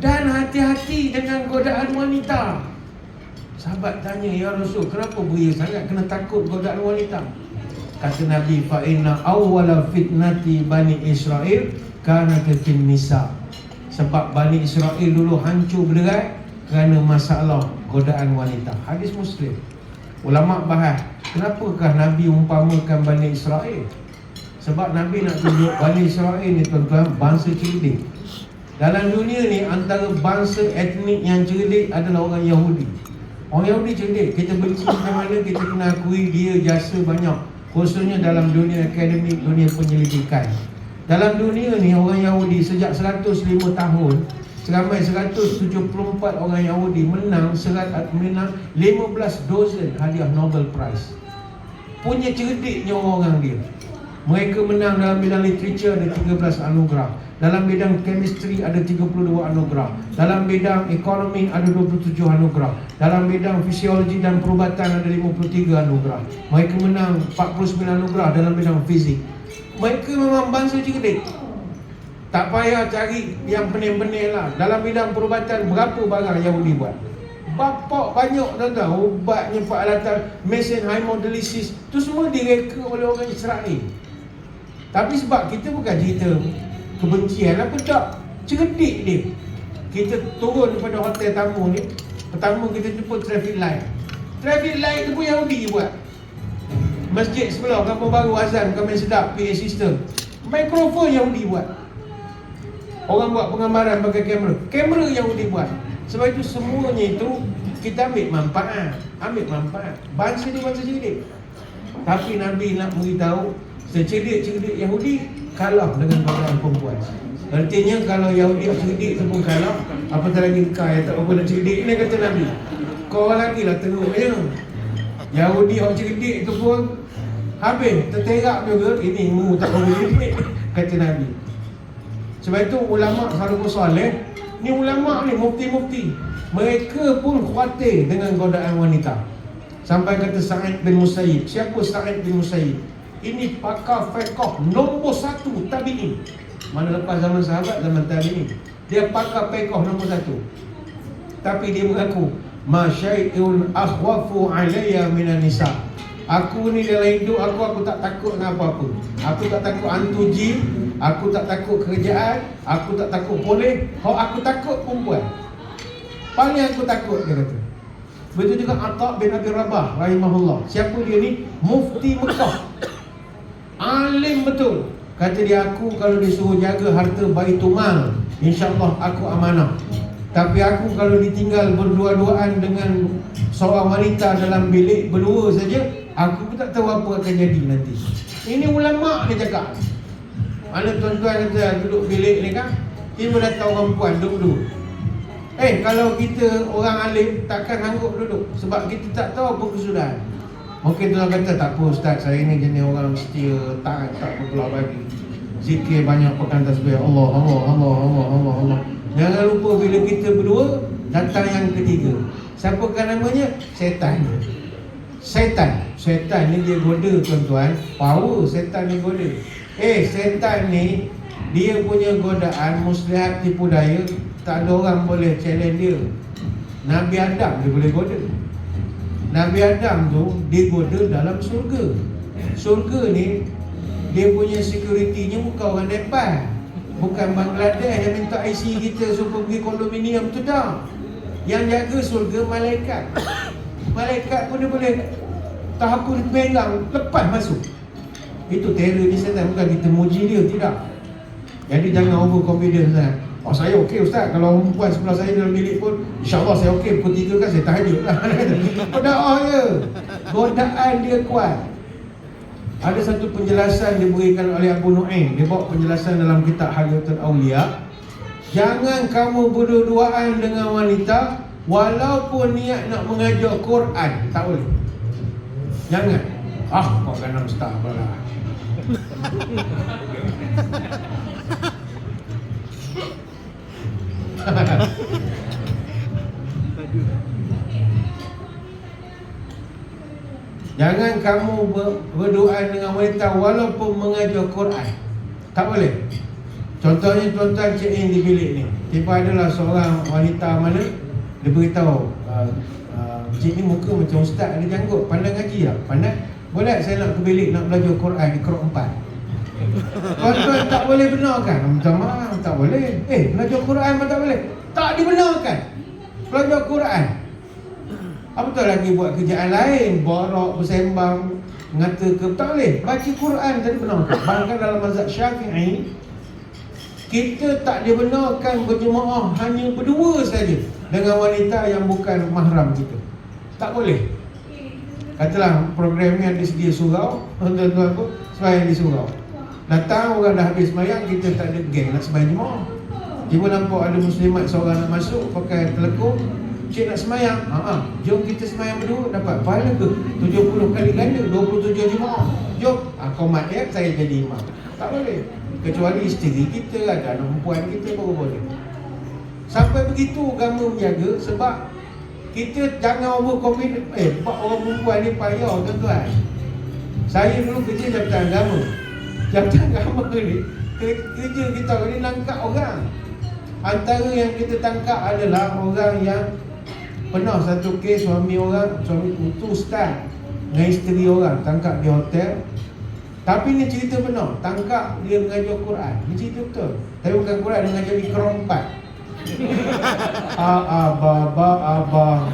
[SPEAKER 1] dan hati-hati dengan godaan wanita. Sahabat tanya, ya Rasul, kenapa beria sangat kena takut godaan wanita? Kata Nabi, fa inna awwala fitnati Bani Israel kanat fin nisa. Sebab Bani Israel dulu hancur berderai kerana masalah godaan wanita. Hadis Muslim. Ulama bahas, kenapakah Nabi umpamakan Bani Israel? Sebab Nabi nak tunjuk Bani Israel ni tuan-tuan, bangsa cerdik. Dalam dunia ni, antara bangsa etnik yang cerdik adalah orang Yahudi. Orang Yahudi cerdik. Kita benci macam mana, kita kena akui dia jasa banyak, khususnya dalam dunia akademik, dunia penyelidikan. Dalam dunia ni, orang Yahudi sejak 105 tahun, seramai 174 orang Yahudi menang 15 dozen hadiah Nobel Prize. Punya cerdiknya orang dia. Mereka menang dalam bidang literature ada 13 anugerah, dalam bidang chemistry ada 32 anugerah, dalam bidang ekonomi ada 27 anugerah, dalam bidang fisiologi dan perubatan ada 53 anugerah. Mereka menang 49 anugerah dalam bidang fizik. Mereka memang bangsa cerdik. Tak payah cari yang pening-pening lah. Dalam bidang perubatan, berapa barang Yahudi buat? Bapak banyak tuan-tuan. Ubatnya, peralatan, mesin hemodialisis, tu semua direka oleh orang Israel. Tapi sebab kita bukan cerita kebencian apa tak, cerdik dia. Kita turun daripada hotel tamu ni, pertama kita jumpa traffic light. Traffic light tu pun Yahudi buat. Masjid sebelah Kampung Baru azan kami sedap PA system. Mikrofon Yahudi buat. Orang buat penggambaran pakai kamera. Kamera Yahudi buat. Sebab itu semuanya itu kita ambil manfaat. Bangsa ni bangsa cerdik. Tapi Nabi nak beritahu, secerdik-cerdik Yahudi kalah dengan godaan perempuan. Artinya kalau Yahudi cerdik tu pun kalah, apatah lagi kau yang tak apa nak cerdik ni, kata Nabi. Kau lagi lah teruk je. Yahudi orang cerdik tu pun habis, terterak juga. Ini mu tak boleh, kata Nabi. Sebab itu ulama' salafus salih ni, ulama' ni mufti-mufti, mereka pun khawatir dengan godaan wanita. Sampai kata Sa'id bin Musayyib. Siapa Sa'id bin Musayyib? Ini pakar fiqh nombor 1 tabi'in. Mana lepas zaman sahabat, zaman tabi'in. Dia pakar fiqh nombor 1. Tapi dia mengaku, ma syai'un akhwafu alayya minan nisa. Aku ni dalam hidup aku tak takut dengan apa-apa. Aku tak takut hantu jin, aku tak takut kerajaan, aku tak takut polis. Aku takut perempuan. Paling aku takut, dia kata. Betul juga Atha bin Abi Rabah rahimahullah. Siapa dia ni? Mufti Mekah. Alim betul. Kata dia, aku kalau disuruh jaga harta Baitul Mal, insya-Allah aku amanah. Tapi aku kalau ditinggal berdua-duaan dengan seorang wanita dalam bilik berdua saja, aku pun tak tahu apa akan jadi nanti. Ini ulama' dia cakap. Mana tuan-tuan kata duduk bilik ni kan, tiba datang orang perempuan duduk. Kalau kita orang alim takkan sanggup duduk, sebab kita tak tahu apa kesudahan. Mungkin tuan kata, tak apa ustaz, saya ni jenis orang setia, tak berkeluar bagi. Zikir banyak, pekan tasbih, Allah. Jangan lupa bila kita berdua, datang yang ketiga. Siapakah namanya? Setan. Setan ni dia goda tuan-tuan. Power setan ni goda. Setan ni dia punya godaan muslihat tipu daya, tak ada orang boleh challenge dia. Nabi Adam dia boleh goda. Nabi Adam tu dia goda dalam surga. Surga ni dia punya security-nya bukan orang Nepal, bukan Bangladesh yang minta IC kita supaya pergi kondominium tu, tak. Yang jaga surga malaikat. Malaikat pun dia boleh tahapun pegang lepas masuk. Itu terror ni setan, bukan kita muji dia, tidak. Jadi jangan over confidence lah. Oh saya okey ustaz, kalau perempuan sebelah saya dalam bilik pun insya-Allah saya okey, pukul 3 kan saya tahajud lah. Berdoa je. Godaan dia kuat. Ada satu penjelasan diberikan oleh Abu Nu'aim. Dia bawa penjelasan dalam kitab Hilyatul Awliya. Jangan kamu berdua-duaan dengan wanita walaupun niat nak mengajar Quran, tak boleh. Jangan. Kau kan ustaz pula. Jangan kamu berdoa dengan wanita walaupun mengajar Quran, tak boleh. Contohnya tuan-tuan check in di bilik ni, tiba adalah seorang wanita mana, dia beritahu, cik ni muka macam ustaz ada janggut, pandai ngaji tak? Pandai? Boleh saya nak ke bilik nak belajar Quran Iqra 4. Tuan-tuan tak boleh benarkan. Minta maaf, tak boleh. Belajar Quran pun tak boleh. Tak dibenarkan. Belajar Quran. Apatah lagi buat kerjaan lain, borak, bersembang, mengata ke, tak boleh. Baca Quran tak dibenarkan. Bahkan dalam mazhab Syafi'i, kita tak dibenarkan berjemaah hanya berdua saja dengan wanita yang bukan mahram kita. Tak boleh. Katalah program ni ada sedia surau, tuan-tuan pun sembahyang di surau. Datang orang dah habis sembahyang, kita tak ada geng nak sembahyang jemaah. Tiba nampak ada muslimat seorang nak masuk pakai telekung, cik nak sembahyang, jom kita sembahyang berdua, dapat pahala ke 70 kali ganda, 27 jemaah. Jom, kau mat ya, saya jadi imam. Tak boleh. Kecuali isteri kita, ada anak perempuan kita baru boleh. Sampai begitu agama menjaga, sebab kita jangan over confident. Sebab orang perempuan ni payah tuan-tuan. Saya dulu kerja Jabatan Agama. Jabatan Agama ni kerja kita ni nangkap orang. Antara yang kita tangkap adalah orang yang pernah satu kes suami itu ustaz dengan isteri orang tangkap di hotel. Tapi ni cerita benar, tangkap dia mengajar Quran. Ni cerita betul. Tapi bukan Quran, dia mengajar Iqra 4.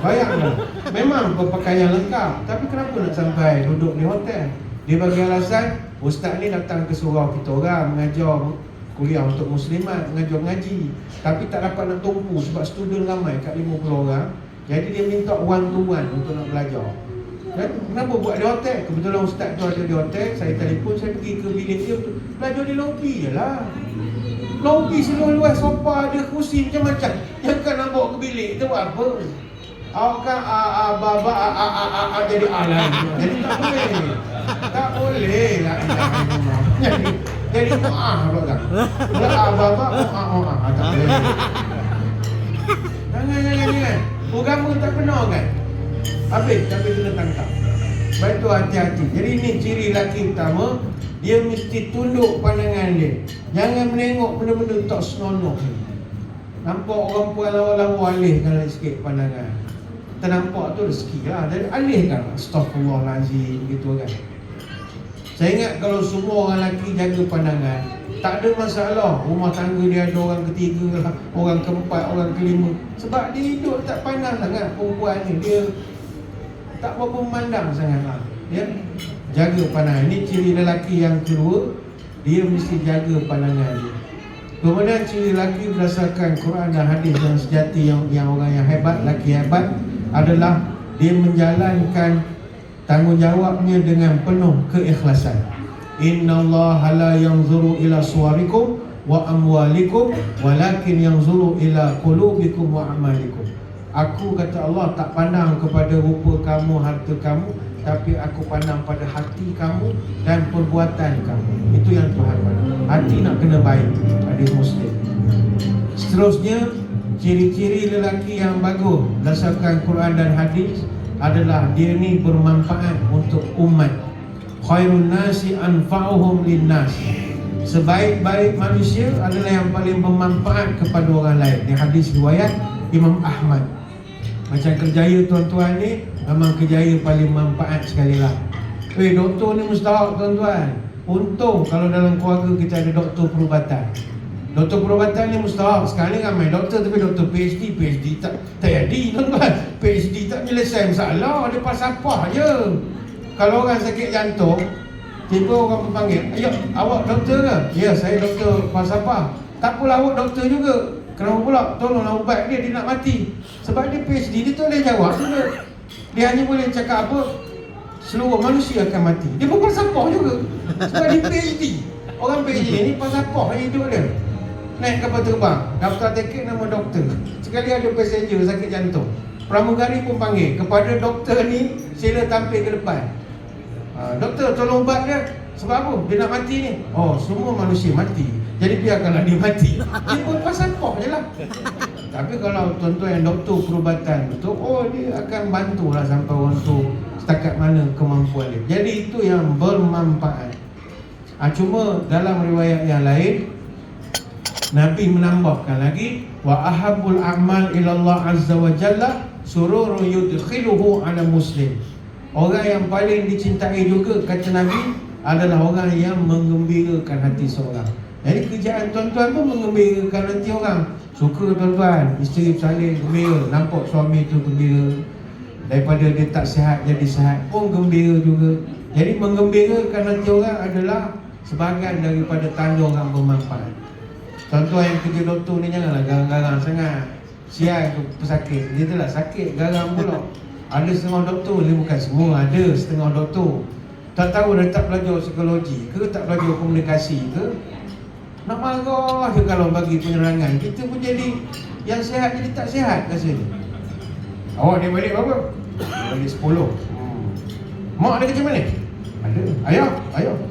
[SPEAKER 1] Bayangkan, memang berpakaian lengkap, tapi kenapa nak sampai duduk di hotel? Dia bagi alasan, ustaz ni datang ke surau kita orang mengajar kuliah untuk muslimat, mengajar ngaji, tapi tak dapat nak tumpu sebab student ramai kat 50 orang. Jadi dia minta one to one untuk nak belajar. Dan kenapa buat di hotel? Kebetulan ustaz tu ada di hotel. Saya telefon, saya pergi ke bilik dia, belajar di lobi je lah. Lobi seluruh luas, sofa ada, kursi macam-macam. Jangan nak bawa ke bilik tu apa? Awak kan jadi alay. Jadi tak boleh. Tak boleh lah. Jadi mu'ah apa kan? Baba mu'ah. Tak boleh. Jangan. Agama tak benar kan? Habis, tapi kena tangkap. Baik tu hati-hati. Jadi ini ciri lelaki pertama, dia mesti tunduk pandangan dia. Jangan menengok benda-benda tak senonoh. Nampak orang puan lawa-lawa, alihkan sikit pandangan. Kita nampak tu rezeki lah. Jadi alihkan. Astaghfirullahaladzim, gitu kan. Saya ingat kalau semua orang lelaki jaga pandangan, tak ada masalah. Rumah tangga dia ada orang ketiga lah, orang keempat, orang kelima. Sebab dia hidup tak pandang sangat perempuan ni. Dia tak berapa memandang sangat lah. Ya? Jaga pandangan. Ini ciri lelaki yang kedua, dia mesti jaga pandangan dia. Kemudian ciri lelaki berdasarkan Quran dan hadis yang sejati, yang orang yang hebat, lelaki hebat adalah dia menjalankan tanggungjawabnya dengan penuh keikhlasan. Innallaha la yanzuru ila suwarikum wa amwalikum walakin yanzuru ila qulubikum wa amalikum. Aku, kata Allah, tak pandang kepada rupa kamu, harta kamu, tapi aku pandang pada hati kamu dan perbuatan kamu. Itu yang Tuhan pandang. Hati nak kena baik. Hadis Muslim. Seterusnya, ciri-ciri lelaki yang bagus berdasarkan Quran dan hadis adalah dia ni bermanfaat untuk umat. Khairun nasi anfa'uhum linnas. Sebaik-baik manusia adalah yang paling bermanfaat kepada orang lain. Ini hadis riwayat Imam Ahmad. Macam kerjaya tuan-tuan ni, memang kerjaya paling manfaat sekali lah. Doktor ni mustahak tuan-tuan. Untung kalau dalam keluarga kita ada doktor perubatan. Doktor perubatan ni mustahak. Sekarang ni ramai doktor tapi doktor PhD tak jadi tuan-tuan. PhD tak menyelesaikan masalah, dia pasapah je. Kalau orang sakit jantung, tiba orang panggil, "Ayo, awak doktor ke?" "Ya, saya doktor pasapah." "Tak apalah, awak doktor juga. Kenapa pula? Tolonglah ubat dia nak mati." Sebab dia PhD, dia tak boleh jawab juga. Dia hanya boleh cakap apa? Seluruh manusia akan mati. Dia pun pasapah juga. Sebab dia PhD. Orang PhD ni pasapah hidup dia. Naik kapal terbang, daftar tiket nama doktor. Sekali ada passenger sakit jantung, pramugari pun panggil, "Kepada doktor ni, sila tampil ke depan." "Doktor, tolong ubat dia." "Sebab apa? Dia nak mati ni." "Oh, semua manusia mati, jadi biarkanlah dia mati." Dia pun pasapah je lah. Tapi kalau tuan-tuan yang doktor perubatan betul, oh dia akan bantulah sampai orang tu setakat mana kemampuan dia. Jadi itu yang bermanfaat. Cuma dalam riwayat yang lain, Nabi menambahkan lagi, wa ahabbul a'mal ila Allah azza wa jalla sururun yudkhiluhu ala muslim. Orang yang paling dicintai juga kata Nabi adalah orang yang menggembirakan hati seorang. Jadi kerjaan tuan-tuan pun menggembirakan hati orang. Suka tuan-tuan, isteri bersalin gembira, nampak suami tu gembira. Daripada dia tak sihat jadi sihat pun gembira juga. Jadi menggembirakan hati orang adalah sebahagian daripada tanda orang bermanfaat. Tuan-tuan yang kerja doktor ni janganlah garang-garang sangat. Sial tu pesakit, dia tu lah sakit, garang pula. Ada setengah doktor, dia bukan semua, ada setengah doktor. Tak tahu dah tak belajar psikologi ke, tak belajar komunikasi ke, nak marah je kalau bagi penerangan. Kita pun jadi yang sihat jadi tak sihat rasanya. Awak dia balik berapa? Balik 10. Mak ada kerja mana? Ada. Ayah?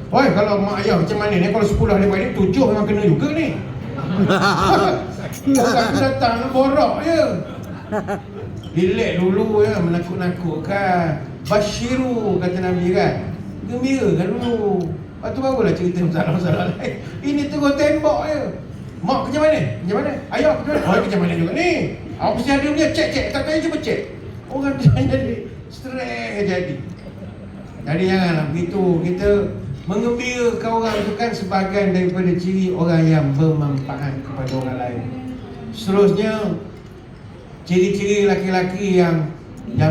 [SPEAKER 1] Oi, kalau mak ayah macam mana ni? Kalau 10 dia balik, 7 memang kena juga ni. Orang datang borak je. Relax dulu ya, menakut-nakutkan. Basyiru kata Nabi kan. Gembirakan dulu. Lepas tu barulah cerita masalah-masalah lain. Ini terus tembok je. Mak kerja mana? Ayah kerja mana? Oh, kerja mana juga ni? Apa mesti ada punya cek. Tak tanya cuba cek. Orang jadi stres jadi. Jadi janganlah begitu. Kita mengembirakan orang itu kan sebahagian daripada ciri orang yang bermanfaat kepada orang lain. Seterusnya, ciri-ciri laki-laki yang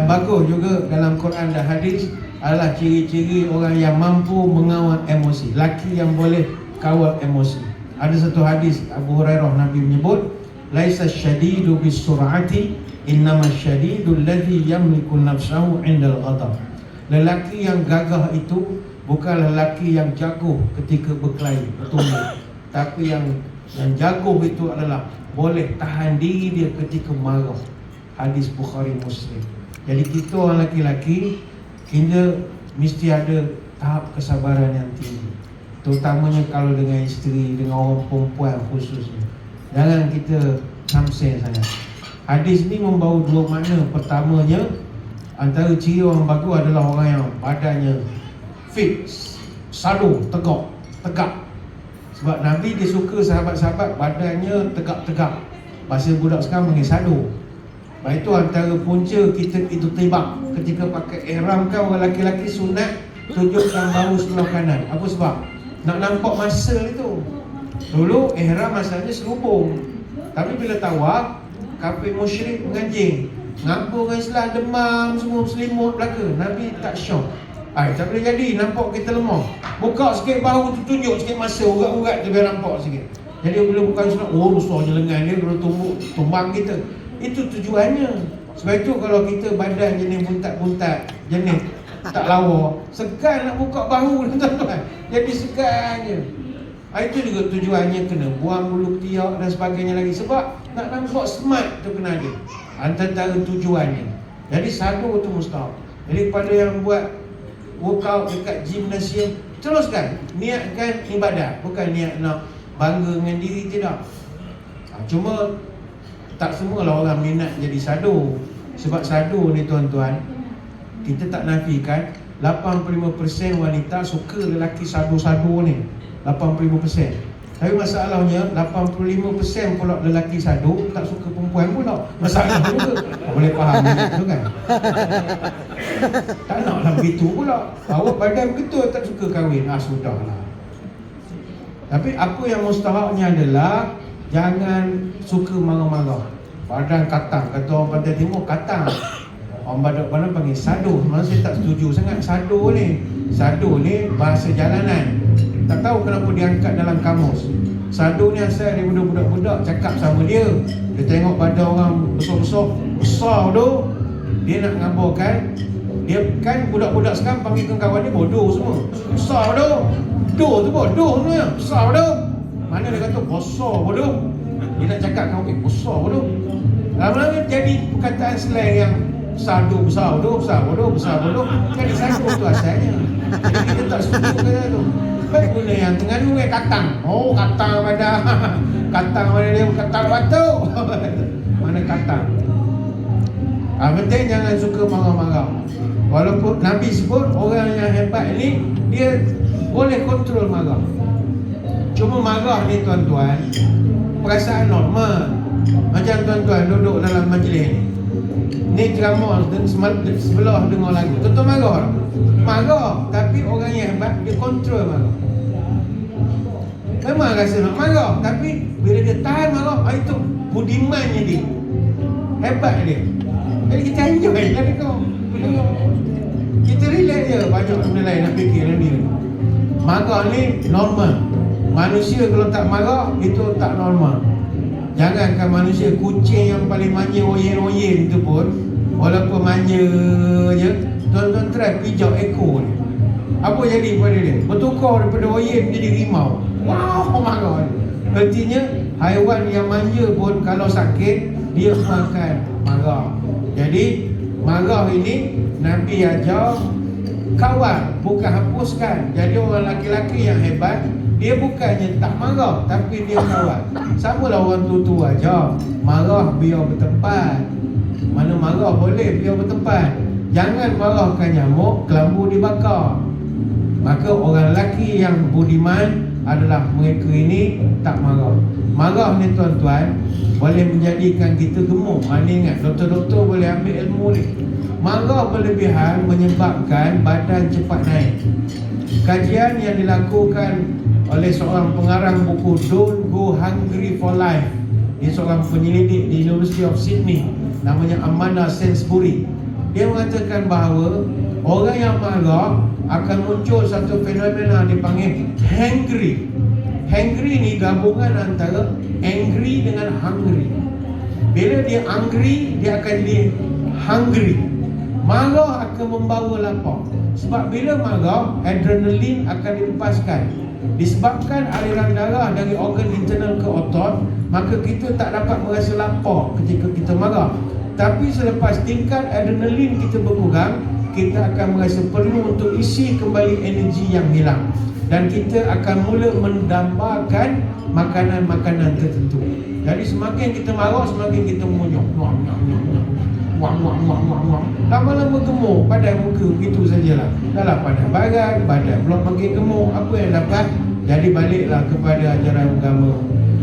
[SPEAKER 1] bagus juga dalam Quran dan hadis adalah ciri-ciri orang yang mampu mengawal emosi. Laki yang boleh kawal emosi. Ada satu hadis Abu Hurairah, Nabi menyebut, "Laisa syadidu bisur'ati, innama syadidu alladhi yamliku nafsahu 'inda al-ghadab." Lelaki yang gagah itu bukan lelaki yang jago ketika berkelahi, bertumbuk. Tapi yang jago itu adalah boleh tahan diri dia ketika marah. Hadis Bukhari Muslim. Jadi kita orang laki-laki, kita mesti ada tahap kesabaran yang tinggi. Terutamanya kalau dengan isteri, dengan orang perempuan khususnya. Jangan kita samsen sangat. Hadis ni membawa dua makna. Pertamanya, antara ciri orang bagus adalah orang yang badannya fit, sadu, tegak. Sebab Nabi dia suka sahabat-sahabat badannya tegak-tegak. Bahasa budak sekarang panggil sadu. Sebab itu antara punca kita itu tibak. Ketika pakai ihram kan orang lelaki-lelaki sunat tunjukkan bahu sebelah kanan. Apa sebab? Nak nampak masa itu. Dulu ihram asalnya serubung. Tapi bila tawaf, kafir musyrik menganjing. Ngampur dengan Islam, demam, semua selimut belaka. Nabi tak syok. Tak boleh jadi, nampak kita lemah. Buka sikit bahu tu, tunjuk sikit masa, urat-urat tu biar nampak sikit. Jadi bila bukan sunat, rusahnya lengan dia, kalau tumbang kita. Itu tujuannya. Sebab itu kalau kita badan jenis buntat-buntat, jenis tak lawa, segan nak buka bahu tuan-tuan. Jadi segan je. Itu juga tujuannya kena buang bulu ketiak dan sebagainya lagi. Sebab nak nampak smart tu kena ada. Antara tujuannya. Jadi sadu tu mustahak. Jadi pada yang buat workout dekat gymnasium, teruskan. Niatkan ibadat. Bukan niat nak bangga dengan diri, tidak. Cuma tak semualah orang minat jadi sadu. Sebab sadu ni tuan-tuan, kita tak nafikan 85% wanita suka lelaki sadu-sadu ni. 85%. Tapi masalahnya 85% pula lelaki sadu tak suka perempuan pula. Masalah juga. Boleh faham tu kan? Tak naklah begitu pula. Awak badan betul tak suka kahwin. Sudahlah. Tapi apa yang mustahaknya adalah jangan suka marah-marah. Badan katang, kata orang Pantai Timur katang. Orang Badak panggil sado. Memang saya tak setuju sangat sado ni. Sado ni bahasa jalanan. Tak tahu kenapa diangkat dalam kamus. Sado ni asal daripada budak-budak cakap sama dia. Dia tengok badan orang besar tu, dia nak ngabarkan. Dia kan budak-budak sekarang panggil kawan dia bodoh semua. Besar tu. Doh tu bodoh sebenarnya. Besar tu. Mana dia kata besar bodoh. Dia nak cakap kawan besar bodoh. Lama-lama jadi perkataan slang yang sado besar bodoh, besar bodoh, besar bodoh. Jadi sado tu asalnya. Jadi kita tak setuju kata tu. Baik guna yang Terengganu katang. Oh katang pada katang mana dia katang batu. Mana katang. Penting jangan suka marah-marah. Walaupun Nabi sebut orang yang hebat ni dia boleh kontrol marah. Cuma marah ni tuan-tuan perasaan normal. Macam tuan-tuan duduk dalam majlis ni ceramah dan sebelah dengar lagu. Tuan-tuan marah. Marah, tapi orang yang hebat dia kontrol marah. Memang rasa nak marah, tapi bila dia tahan marah, itu budimannya dia. Hebat dia. Jadi kita enjoy lah dia kau. Kita relax je, banyak benda lain nak fikir dalam diri. Marah ni normal. Manusia kalau tak marah, itu tak normal. Jangankan manusia, kucing yang paling manja oyen-oyen tu pun, walaupun manja je, tuan-tuan try pijak ekor ni. Apa jadi pada dia? Bertukar daripada oyen menjadi rimau. Wow, marah. Artinya haiwan yang manja pun kalau sakit dia makan marah. Jadi marah ini Nabi ajar kawal, bukan hapuskan. Jadi orang laki-laki yang hebat dia bukannya tak marah, tapi dia kawal. Samalah orang tu aja. Marah biar bertempat. Mana marah boleh biar bertempat. Jangan marahkan nyamuk, kelambu dibakar. Maka orang lelaki yang budiman adalah mereka ini tak marah. Marah ni tuan-tuan boleh menjadikan kita gemuk. Mana ingat doktor-doktor boleh ambil ilmu ni. Marah berlebihan menyebabkan badan cepat naik. Kajian yang dilakukan oleh seorang pengarang buku Don't Go Hungry for Life, dia seorang penyelidik di University of Sydney, namanya Amanda Sainsbury. Dia mengatakan bahawa orang yang marah akan muncul satu fenomena dipanggil hangry. Hangry ni gabungan antara angry dengan hungry. Bila dia angry, dia akan jadi hungry. Marah akan membawa lapar. Sebab bila marah, adrenalin akan dilepaskan. Disebabkan aliran darah dari organ internal ke otot, maka kita tak dapat merasa lapar ketika kita marah. Tapi selepas tingkat adrenalin kita berkurang, kita akan merasa perlu untuk isi kembali energi yang hilang. Dan kita akan mula mendambakan makanan-makanan tertentu. Jadi semakin kita marah, semakin kita mengunyah. Lama-lama gemuk, padan muka, begitu sajalah. Dahlah padan badan pula makin gemuk. Apa yang dapat? Jadi baliklah kepada ajaran agama.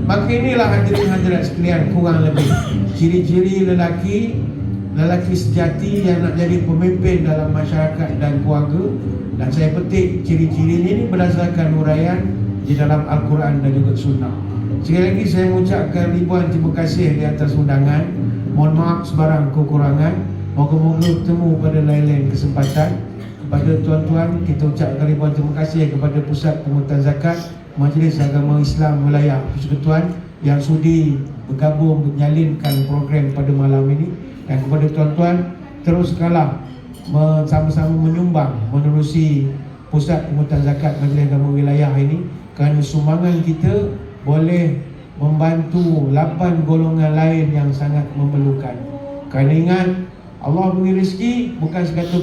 [SPEAKER 1] Maka inilah hadirin hadirat sekalian, kurang lebih ciri-ciri lelaki sejati yang nak jadi pemimpin dalam masyarakat dan keluarga. Dan saya petik ciri-cirinya ini berdasarkan huraian di dalam Al-Quran dan juga Sunnah. Sekali lagi saya mengucapkan ribuan terima kasih di atas undangan. Mohon maaf sebarang kekurangan. Moga-moga bertemu pada lain-lain kesempatan. Kepada tuan-tuan, kita ucapkan ribuan terima kasih kepada Pusat Pungutan Zakat Majlis Agama Islam Wilayah Persekutuan yang sudi bergabung menyalinkan program pada malam ini. Dan kepada tuan-tuan, teruskanlah sama-sama menyumbang menerusi Pusat Pungutan Zakat Majlis Agama Wilayah ini, kerana sumbangan kita boleh membantu 8 golongan lain yang sangat memerlukan. Kerana ingat, Allah beri rezeki bukan sekadar